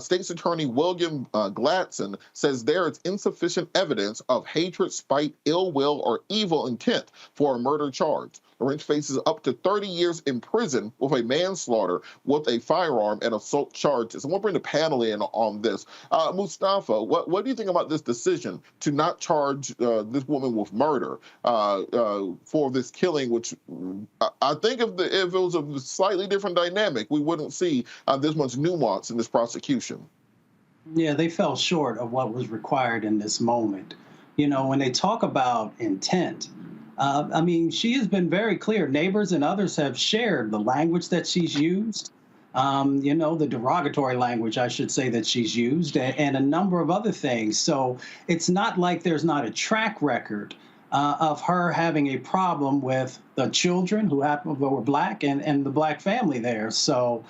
State's Attorney William Gladson says there is insufficient evidence of hatred, spite, ill will, or evil intent for a murder charge. Lawrence faces up to 30 years in prison with a manslaughter with a firearm and assault charges. I want to bring the panel in on this. Mustafa, what do you think about this decision to not charge this woman with murder for this killing, which I think if it was a slightly different dynamic, we wouldn't see this much nuance in this prosecution? Yeah, they fell short of what was required in this moment. You know, when they talk about intent, I mean, she has been very clear. Neighbors and others have shared the language that she's used, you know, the derogatory language, I should say, that she's used, and a number of other things. So it's not like there's not a track record of her having a problem with the children who were black and the black family there. So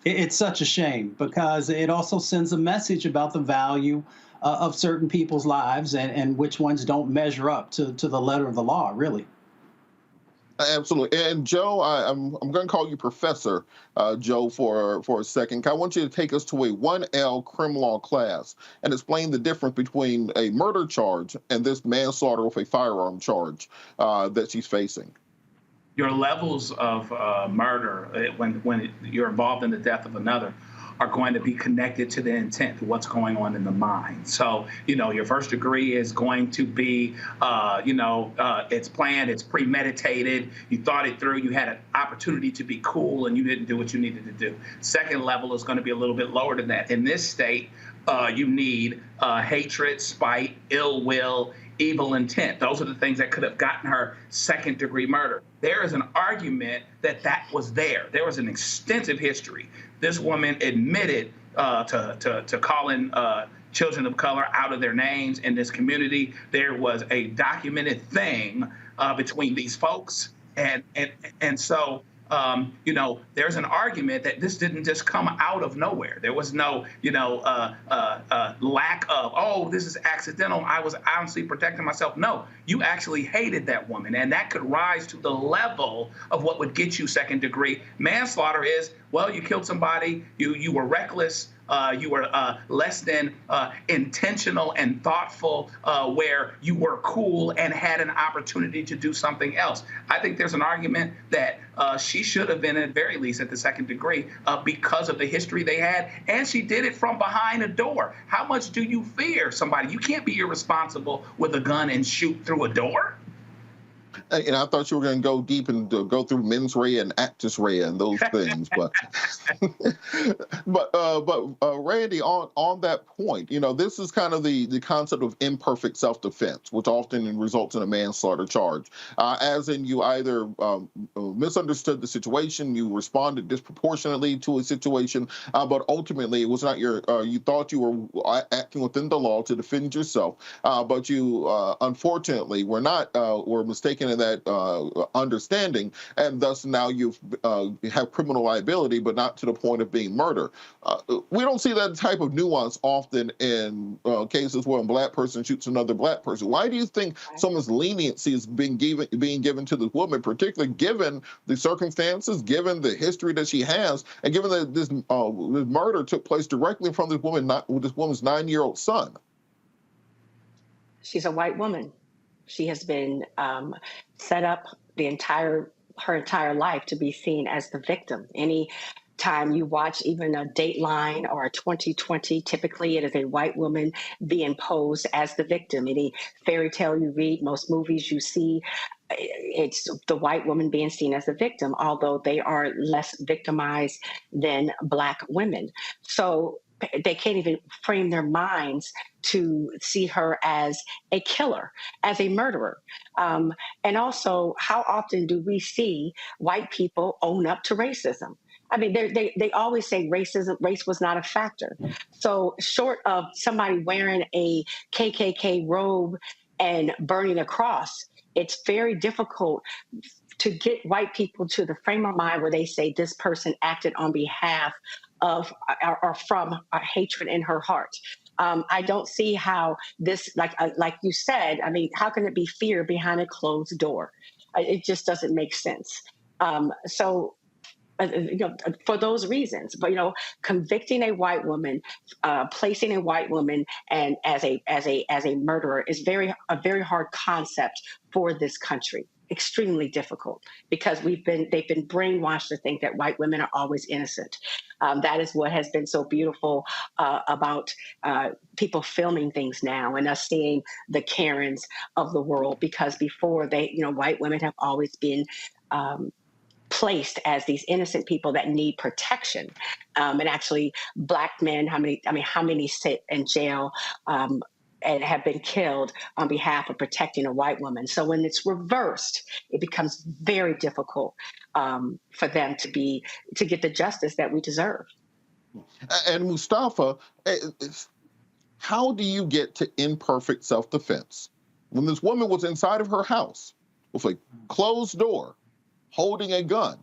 it's such a shame, because it also sends a message about the value of certain people's lives and which ones don't measure up to the letter of the law, really. Absolutely. And Joe, I'm going to call you Professor Joe for a second. I want you to take us to a 1L crim law class and explain the difference between a murder charge and this manslaughter with a firearm charge that she's facing. Your levels of murder, when you're involved in the death of another, are going to be connected to the intent, to what's going on in the mind. So, you know, your first degree is going to be, it's planned, it's premeditated, you thought it through, you had an opportunity to be cool, and you didn't do what you needed to do. Second level is going to be a little bit lower than that. In this state, you need hatred, spite, ill will, evil intent. Those are the things that could have gotten her second-degree murder. There is an argument that that was there. There was an extensive history. This woman admitted to calling children of color out of their names in this community. There was a documented thing between these folks, and so there's an argument that this didn't just come out of nowhere. There was no, lack of, oh, this is accidental, I was honestly protecting myself. No, you actually hated that woman, and that could rise to the level of what would get you second degree. Manslaughter is, well, you killed somebody, you were reckless, you were less than intentional and thoughtful, where you were cool and had an opportunity to do something else. I think there's an argument that she should have been, at very least, at the second degree because of the history they had, and she did it from behind a door. How much do you fear somebody? You can't be irresponsible with a gun and shoot through a door. And I thought you were going to go deep and go through mens rea and actus rea and those things, but Randy, on that point, this is kind of the concept of imperfect self-defense, which often results in a manslaughter charge, as in you either misunderstood the situation, you responded disproportionately to a situation, but ultimately it was not you thought you were acting within the law to defend yourself, but you unfortunately were mistaken in that understanding, and thus now you have criminal liability, but not to the point of being murder. We don't see that type of nuance often in cases where a black person shoots another black person. Why do you think so much leniency is being given to this woman, particularly given the circumstances, given the history that she has, and given that this murder took place directly from this woman's 9-year-old son? She's a white woman. She has been set up her entire life to be seen as the victim. Any time you watch even a Dateline or a 2020, typically it is a white woman being posed as the victim. Any fairy tale you read, most movies you see, it's the white woman being seen as the victim, although they are less victimized than Black women. So they can't even frame their minds to see her as a killer, as a murderer. And also, how often do we see white people own up to racism? I mean, they always say race was not a factor. So short of somebody wearing a KKK robe and burning a cross, it's very difficult to get white people to the frame of mind where they say this person acted on behalf of or from a hatred in her heart. I don't see how this, like you said, I mean, how can it be fear behind a closed door? It just doesn't make sense. For those reasons, but convicting a white woman, placing a white woman and as a murderer is a very hard concept for this country. Extremely difficult because they've been brainwashed to think that white women are always innocent. That is what has been so beautiful about people filming things now and us seeing the Karens of the world, because before white women have always been placed as these innocent people that need protection. And actually Black men, how many sit in jail and have been killed on behalf of protecting a white woman. So when it's reversed, it becomes very difficult for them to get the justice that we deserve. And Mustafa, how do you get to imperfect self-defense when this woman was inside of her house with a closed door, holding a gun,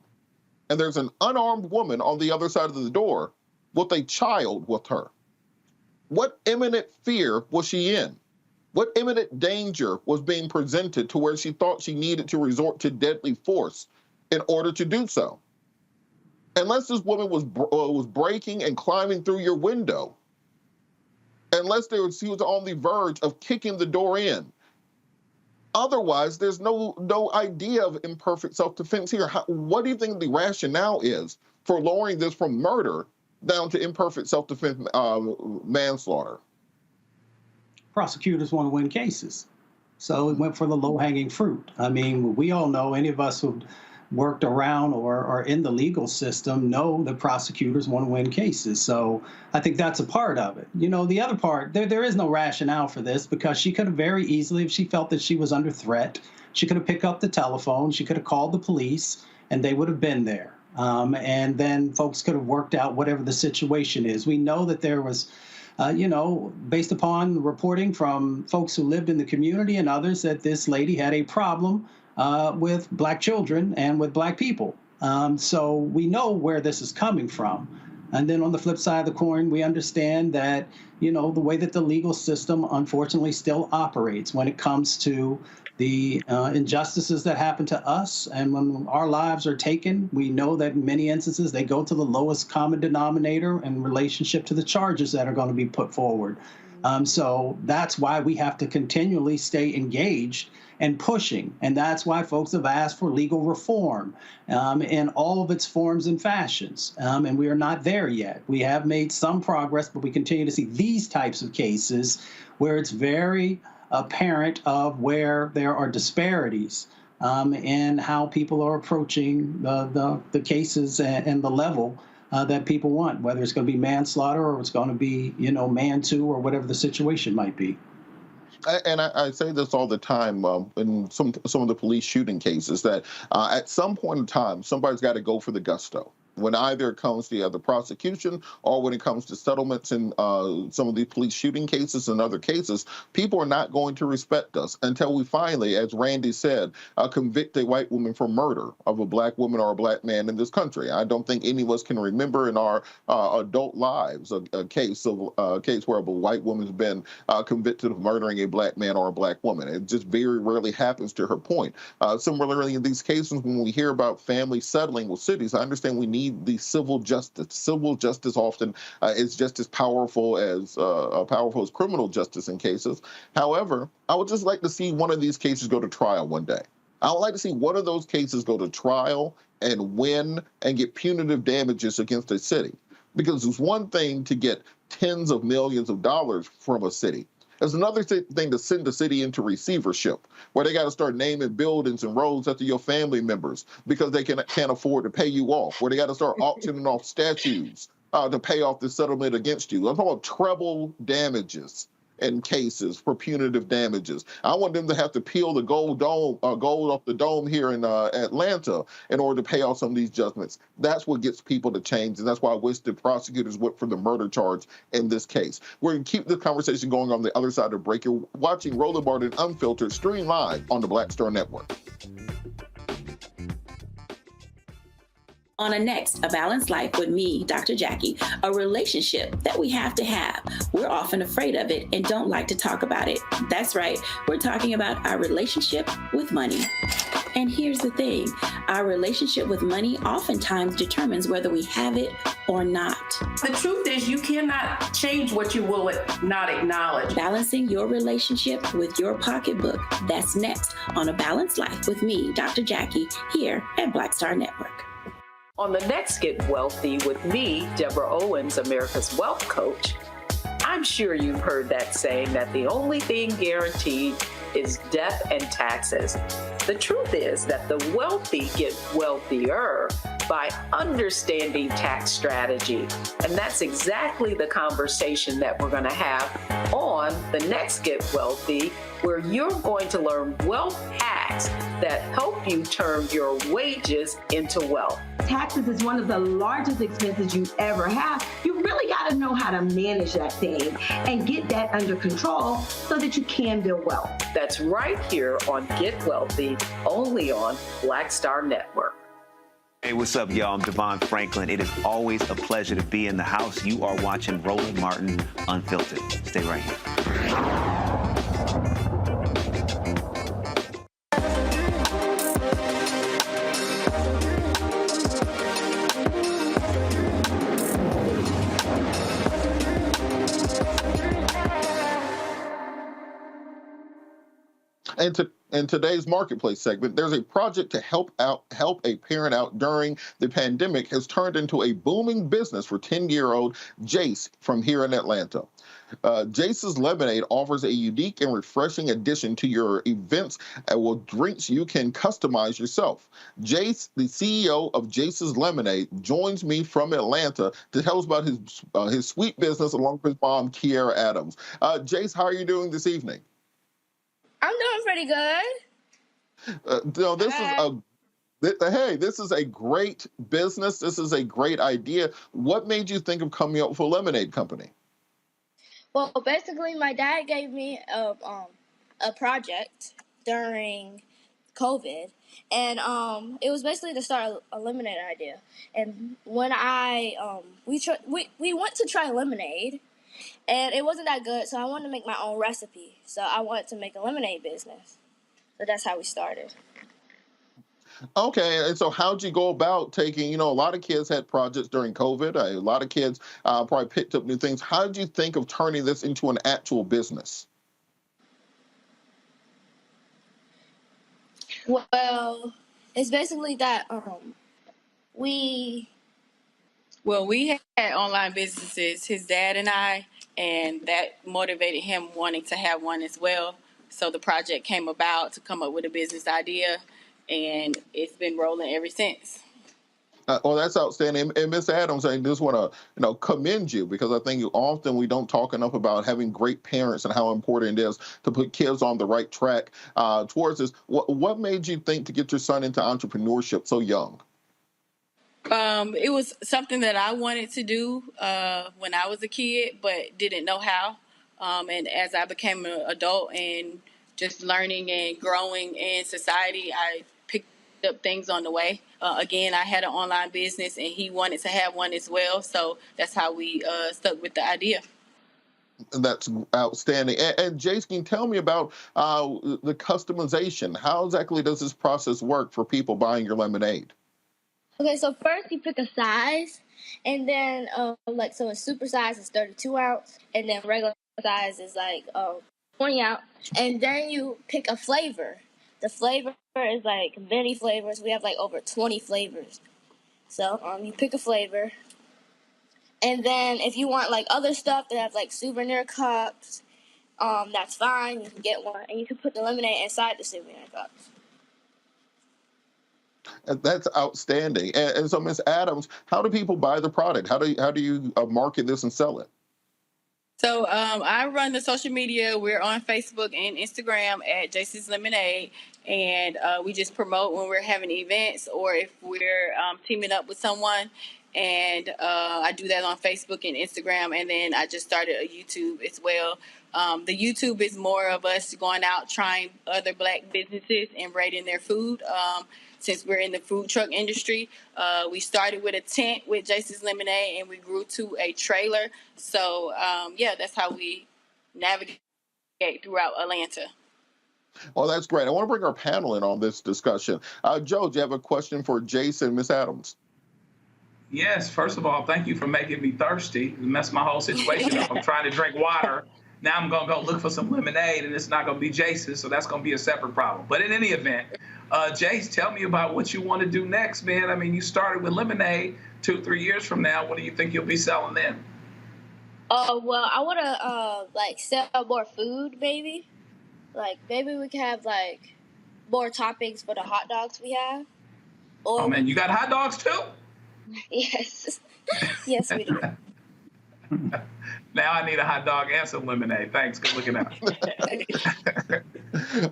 and there's an unarmed woman on the other side of the door with a child with her? What imminent fear was she in? What imminent danger was being presented to where she thought she needed to resort to deadly force in order to do so? Unless this woman was breaking and climbing through your window, unless she was on the verge of kicking the door in. Otherwise, there's no idea of imperfect self-defense here. What do you think the rationale is for lowering this from murder down to imperfect self-defense manslaughter? Prosecutors want to win cases. So it went for the low-hanging fruit. I mean, we all know, any of us who worked around or are in the legal system know that prosecutors want to win cases. So I think that's a part of it. The other part, there is no rationale for this, because she could have very easily, if she felt that she was under threat, she could have picked up the telephone, she could have called the police, and they would have been there. And then folks could have worked out whatever the situation is. We know that there was, based upon reporting from folks who lived in the community and others, that this lady had a problem with Black children and with Black people. So we know where this is coming from. And then on the flip side of the coin, we understand that, the way that the legal system unfortunately still operates when it comes to the injustices that happen to us. And when our lives are taken, we know that in many instances, they go to the lowest common denominator in relationship to the charges that are going to be put forward. So that's why we have to continually stay engaged and pushing. And that's why folks have asked for legal reform in all of its forms and fashions. And we are not there yet. We have made some progress, but we continue to see these types of cases where it's very apparent of where there are disparities in how people are approaching the cases and the level that people want, whether it's going to be manslaughter or it's going to be, man two or whatever the situation might be. And I say this all the time in some of the police shooting cases, that at some point in time, somebody's got to go for the gusto. When either it comes to the prosecution or when it comes to settlements in some of these police shooting cases and other cases, people are not going to respect us until we finally, as Randy said, convict a white woman for murder of a black woman or a black man in this country. I don't think any of us can remember in our adult lives a case where a white woman's been convicted of murdering a black man or a black woman. It just very rarely happens, to her point. Similarly, in these cases, when we hear about families settling with cities, I understand we need the civil justice. Civil justice often is just as powerful as criminal justice in cases. However, I would just like to see one of these cases go to trial one day. I would like to see one of those cases go to trial and win and get punitive damages against a city. Because it's one thing to get tens of millions of dollars from a city. It's another thing to send the city into receivership, where they got to start naming buildings and roads after your family members because they can't afford to pay you off, where they got to start auctioning off statues to pay off the settlement against you. I'm talking about treble damages in cases for punitive damages. I want them to have to peel the gold off the dome here in Atlanta in order to pay off some of these judgments. That's what gets people to change, and that's why I wish the prosecutors went for the murder charge in this case. We're going to keep the conversation going on the other side of the break. You're watching Roland Martin Unfiltered, stream live on the Black Star Network. On a next, A Balanced Life with me, Dr. Jackie, a relationship that we have to have. We're often afraid of it and don't like to talk about it. That's right, we're talking about our relationship with money. And here's the thing, our relationship with money oftentimes determines whether we have it or not. The truth is you cannot change what you will not acknowledge. Balancing your relationship with your pocketbook. That's next on A Balanced Life with me, Dr. Jackie, here at Black Star Network. On the next Get Wealthy with me, Deborah Owens, America's Wealth Coach, I'm sure you've heard that saying that the only thing guaranteed is death and taxes. The truth is that the wealthy get wealthier by understanding tax strategy. And that's exactly the conversation that we're going to have on the next Get Wealthy, where you're going to learn wealth hacks that help you turn your wages into wealth. Taxes is one of the largest expenses you ever have. You really got to know how to manage that thing and get that under control so that you can build wealth. That's right here on Get Wealthy, only on Black Star Network. Hey, what's up, y'all? I'm Devon Franklin. It is always a pleasure to be in the house. You are watching Roland Martin Unfiltered. Stay right here. In today's marketplace segment, there's a project to help a parent out during the pandemic has turned into a booming business for 10-year-old Jace from here in Atlanta. Jace's Lemonade offers a unique and refreshing addition to your events with drinks you can customize yourself. Jace, the CEO of Jace's Lemonade, joins me from Atlanta to tell us about his sweet business along with his mom, Kiara Adams. Jace, how are you doing this evening? I'm doing pretty good. This is a great business. This is a great idea. What made you think of coming up with a lemonade company? Well, basically, my dad gave me a project during COVID, And it was basically to start a lemonade idea. And when we went to try lemonade, and it wasn't that good, so I wanted to make my own recipe. So I wanted to make a lemonade business. So that's how we started. Okay, and so how'd you go about taking, a lot of kids had projects during COVID. A lot of kids probably picked up new things. How did you think of turning this into an actual business? Well, it's basically that we had online businesses, his dad and I, and that motivated him wanting to have one as well. So the project came about to come up with a business idea, and it's been rolling ever since. Well, that's outstanding. And Ms. Adams, I just want to, commend you, because I think often we don't talk enough about having great parents and how important it is to put kids on the right track towards this. What made you think to get your son into entrepreneurship so young? It was something that I wanted to do when I was a kid, but didn't know how. And as I became an adult and just learning and growing in society, I picked up things on the way. Again, I had an online business, and he wanted to have one as well. So that's how we stuck with the idea. That's outstanding. And Jace, can you tell me about the customization? How exactly does this process work for people buying your lemonade? Okay, so first you pick a size, and then so a super size is 32 ounce, and then regular size is 20 ounce, and then you pick a flavor. The flavor is many flavors. We have over 20 flavors. So you pick a flavor, and then if you want other stuff that have souvenir cups, that's fine. You can get one, and you can put the lemonade inside the souvenir cups. That's outstanding. And so, Ms. Adams, how do people buy the product? How do you market this and sell it? So I run the social media. We're on Facebook and Instagram at Jason's Lemonade, and we just promote when we're having events or if we're teaming up with someone. And I do that on Facebook and Instagram, and then I just started a YouTube as well. The YouTube is more of us going out trying other Black businesses and rating their food. Since we're in the food truck industry, we started with a tent with Jason's Lemonade, and we grew to a trailer. So, that's how we navigate throughout Atlanta. Well, that's great. I want to bring our panel in on this discussion. Joe, do you have a question for Jason, Ms. Adams? Yes. First of all, thank you for making me thirsty. It messed my whole situation up. I'm trying to drink water. Now I'm going to go look for some lemonade, and it's not going to be Jason's, so that's going to be a separate problem. But in any event, Jace, tell me about what you want to do next, man. I mean, you started with lemonade 2-3 years from now. What do you think you'll be selling then? Well, I want to sell more food, maybe. Maybe we can have more toppings for the hot dogs we have. Or oh man, you got hot dogs too? Yes. Yes, we do. Now I need a hot dog and some lemonade. Thanks. Good looking out.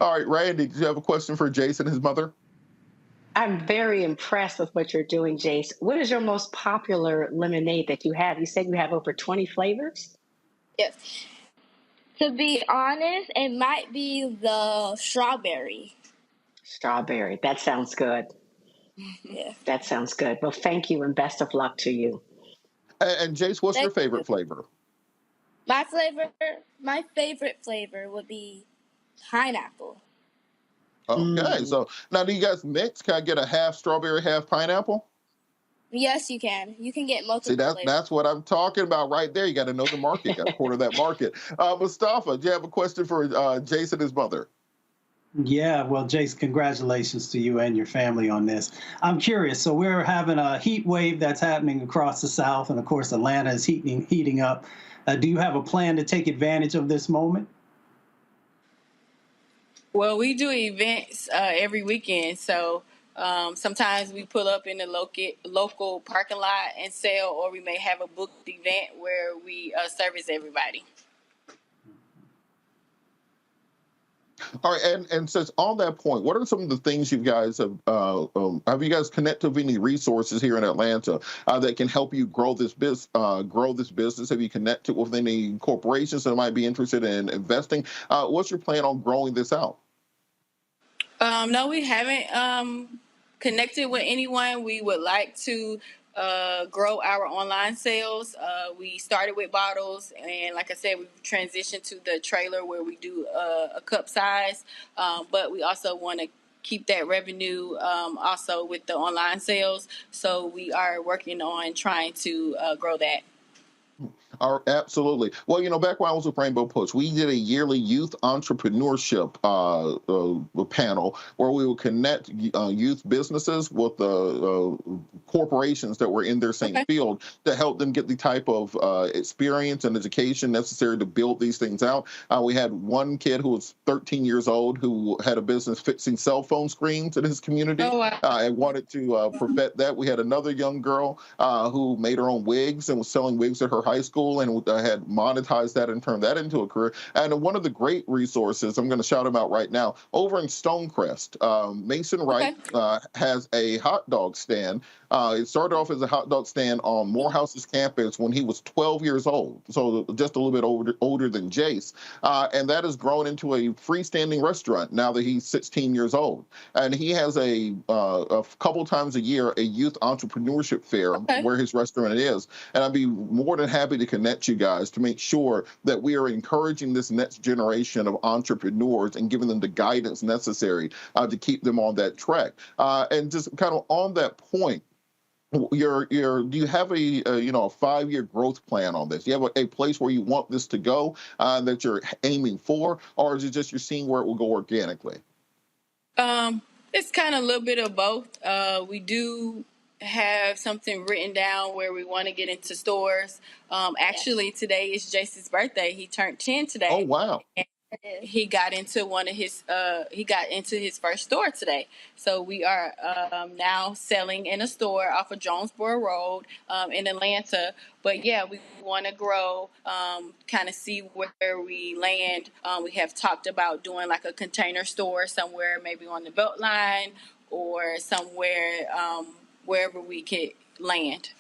All right, Randy, do you have a question for Jason, his mother? I'm very impressed with what you're doing, Jace. What is your most popular lemonade that you have? You said you have over 20 flavors? Yes. To be honest, it might be the strawberry. Strawberry. That sounds good. Yeah. That sounds good. Well, thank you and best of luck to you. And Jace, what's your favorite flavor? My favorite flavor would be pineapple. Okay, so now do you guys mix? Can I get a half strawberry, half pineapple? Yes, you can. You can get multiple flavors. That's what I'm talking about right there. You got to know the market, got to corner that market. Mustafa, do you have a question for Jason, his mother? Yeah, well, Jace, congratulations to you and your family on this. I'm curious. So we're having a heat wave that's happening across the South, and of course, Atlanta is heating up. Do you have a plan to take advantage of this moment? Well, we do events every weekend, so sometimes we pull up in the local parking lot and sell, or we may have a booked event where we service everybody. All right, and since on that point, what are some of the things you guys have you guys connected with any resources here in Atlanta that can help you grow this business? Have you connected with any corporations that might be interested in investing? What's your plan on growing this out? No, we haven't connected with anyone. We would like to grow our online sales. We started with bottles, and like I said, we've transitioned to the trailer where we do a cup size. But we also want to keep that revenue also with the online sales. So we are working on trying to grow that. Absolutely. Well, back when I was with Rainbow Push, we did a yearly youth entrepreneurship panel where we would connect youth businesses with corporations that were in their same field to help them get the type of experience and education necessary to build these things out. We had one kid who was 13 years old who had a business fixing cell phone screens in his community and wanted to perfect that. We had another young girl who made her own wigs and was selling wigs at her high school and had monetized that and turned that into a career. And one of the great resources, I'm going to shout him out right now, over in Stonecrest, Mason Wright has a hot dog stand. It started off as a hot dog stand on Morehouse's campus when he was 12 years old, so just a little bit older than Jace. And that has grown into a freestanding restaurant now that he's 16 years old. And he has a couple times a year a youth entrepreneurship fair where his restaurant is. And I'd be more than happy to connect you guys to make sure that we are encouraging this next generation of entrepreneurs and giving them the guidance necessary to keep them on that track. And just kind of on that point, do you have a 5-year growth plan on this? Do you have a place where you want this to go that you're aiming for, or is it just you're seeing where it will go organically? It's kind of a little bit of both. We do have something written down where we want to get into stores. Actually, today is Jason's birthday. He turned 10 today. Oh, wow. And he got into his first store today. So we are now selling in a store off of Jonesboro Road in Atlanta. But yeah, we want to grow, kind of see where we land. We have talked about doing like a container store somewhere, maybe on the Beltline or somewhere wherever we could land.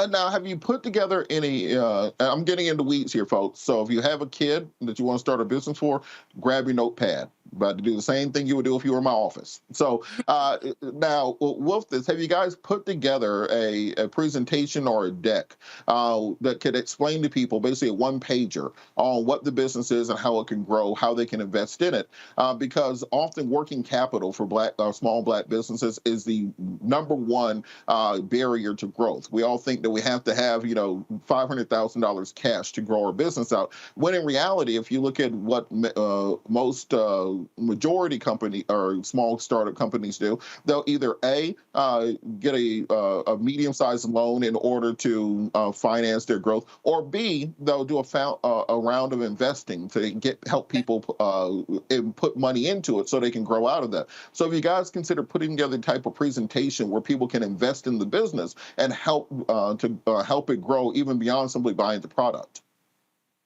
Now, have you put together any, I'm getting into weeds here, folks, so if you have a kid that you want to start a business for, grab your notepad. About to do the same thing you would do if you were in my office. So now, with this, have you guys put together a presentation or a deck that could explain to people, basically a one-pager, on what the business is and how it can grow, how they can invest in it? Because often working capital for small black businesses is the number one barrier to growth. We all think that we have to have, $500,000 cash to grow our business out. When in reality, if you look at what most majority company or small startup companies do, they'll either get a medium-sized loan in order to finance their growth, or B, they'll do a round of investing to help people put money into it so they can grow out of that. So if you guys consider putting together a type of presentation where people can invest in the business and help it grow even beyond simply buying the product.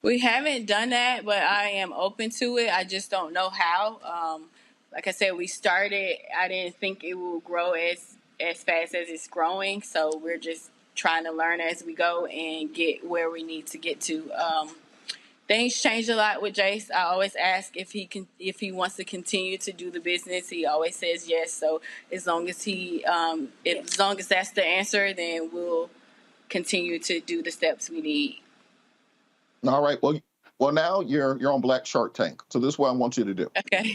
We haven't done that, but I am open to it. I just don't know how. Like I said, we started. I didn't think it will grow as fast as it's growing. So we're just trying to learn as we go and get where we need to get to. Things changed a lot with Jace. I always ask if he wants to continue to do the business. He always says yes. So as long as that's the answer, then we'll continue to do the steps we need. All right. Well, now you're on Black Shark Tank. So this is what I want you to do. Okay.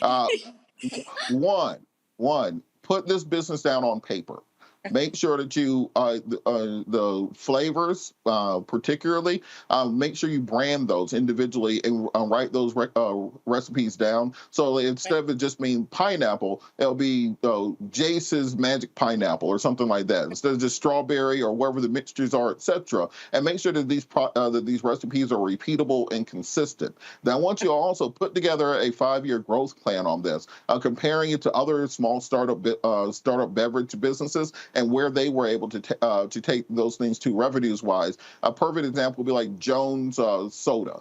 One, put this business down on paper. Make sure that you, the flavors particularly, make sure you brand those individually and write those recipes down. So instead of it just being pineapple, it'll be Jace's Magic Pineapple or something like that. Instead of just strawberry or wherever the mixtures are, etc. And make sure that these recipes are repeatable and consistent. Now, I want you to also put together a 5-year growth plan on this, comparing it to other small startup beverage businesses and where they were able to take those things to revenues-wise. A perfect example would be like Jones Soda,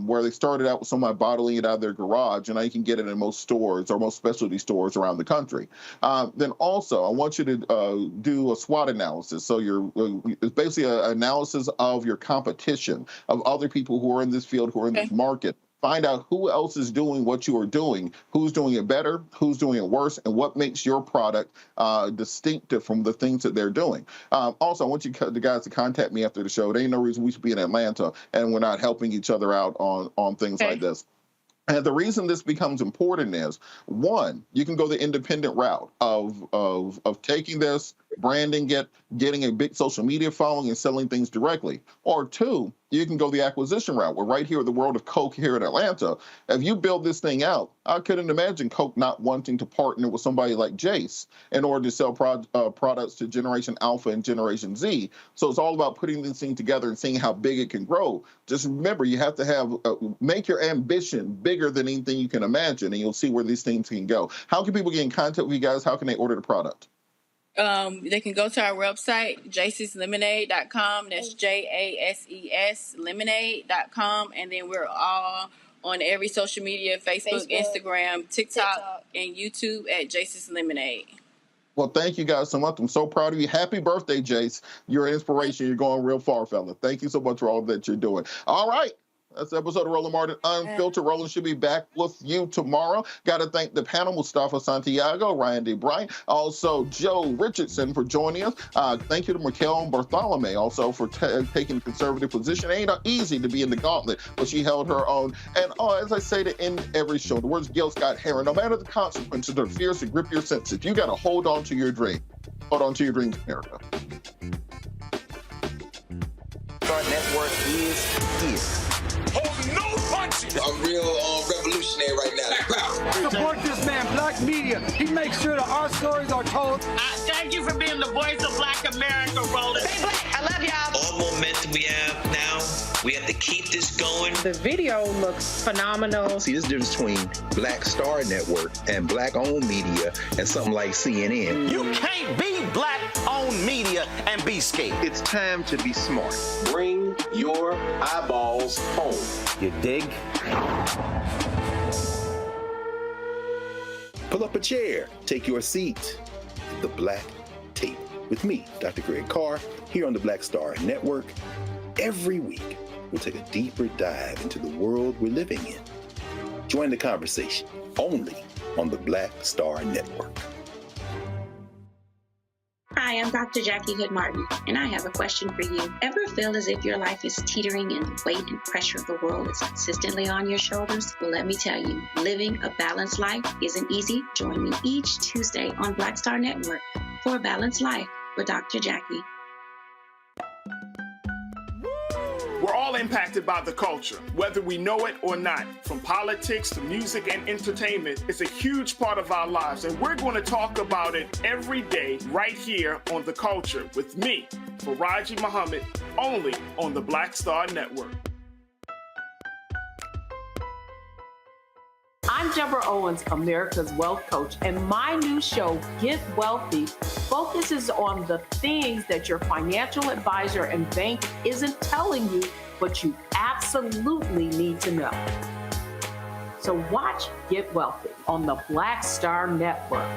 where they started out with somebody bottling it out of their garage, and now you can get it in most stores or most specialty stores around the country. Then also, I want you to do a SWOT analysis. So it's basically an analysis of your competition, of other people who are in this field, who are in this market, Find out who else is doing what you are doing, who's doing it better, who's doing it worse, and what makes your product distinctive from the things that they're doing. Also, I want you the guys to contact me after the show. There ain't no reason we should be in Atlanta and we're not helping each other out on things like this. And the reason this becomes important is, one, you can go the independent route of taking this, branding it, getting a big social media following and selling things directly. Or two, you can go the acquisition route. We're right here in the world of Coke here in Atlanta. If you build this thing out, I couldn't imagine Coke not wanting to partner with somebody like Jace in order to sell products to Generation Alpha and Generation Z. So it's all about putting this thing together and seeing how big it can grow. Just remember, you have to have make your ambition bigger than anything you can imagine, and you'll see where these things can go. How can people get in contact with you guys? How can they order the product? They can go to our website, jaseslemonade.com. That's JASES lemonade.com. And then we're all on every social media, Facebook, Instagram, TikTok, and YouTube at Jace's Lemonade. Well, thank you guys so much. I'm so proud of you. Happy birthday, Jace. You're an inspiration. You're going real far, fella. Thank you so much for all that you're doing. All right. That's the episode of Roland Martin Unfiltered. Roland should be back with you tomorrow. Got to thank the panel, Mustafa Santiago, Ryan D. Bryant, also Joe Richardson for joining us. Thank you to Mikel Bartholomew also for taking a conservative position. It ain't easy to be in the gauntlet, but she held her own. And as I say to end every show, the words Gil Scott Heron, no matter the consequences, they're fierce to grip your senses. You got to hold on to your dream. Hold on to your dreams, America. Our network is here. Hold no punches. I'm real revolutionary right now. Support this man, Black Media. He makes sure that our stories are told. Thank you for being the voice of Black America, Roland. Stay black. I love y'all. All momentum we have now, we have to keep this going. The video looks phenomenal. See, this difference between Black Star Network and Black-owned media and something like CNN. You can't be Black-owned media and be scared. It's time to be smart. Bring your eyeballs home. You dig? Pull up a chair, take your seat at the Black Table with me, Dr. Greg Carr, here on the Black Star Network. Every week, we'll take a deeper dive into the world we're living in. Join the conversation only on the Black Star Network. Hi, I'm Dr. Jackie Hood Martin, and I have a question for you. Ever feel as if your life is teetering and the weight and pressure of the world is consistently on your shoulders? Well, let me tell you, living a balanced life isn't easy. Join me each Tuesday on Black Star Network for A Balanced Life with Dr. Jackie. We're all impacted by the culture, whether we know it or not. From politics to music and entertainment, it's a huge part of our lives, and we're going to talk about it every day right here on The Culture with me, Faraji Muhammad, only on the Black Star Network. I'm Deborah Owens, America's Wealth Coach, and my new show, Get Wealthy, focuses on the things that your financial advisor and bank isn't telling you, but you absolutely need to know. So watch Get Wealthy on the Black Star Network.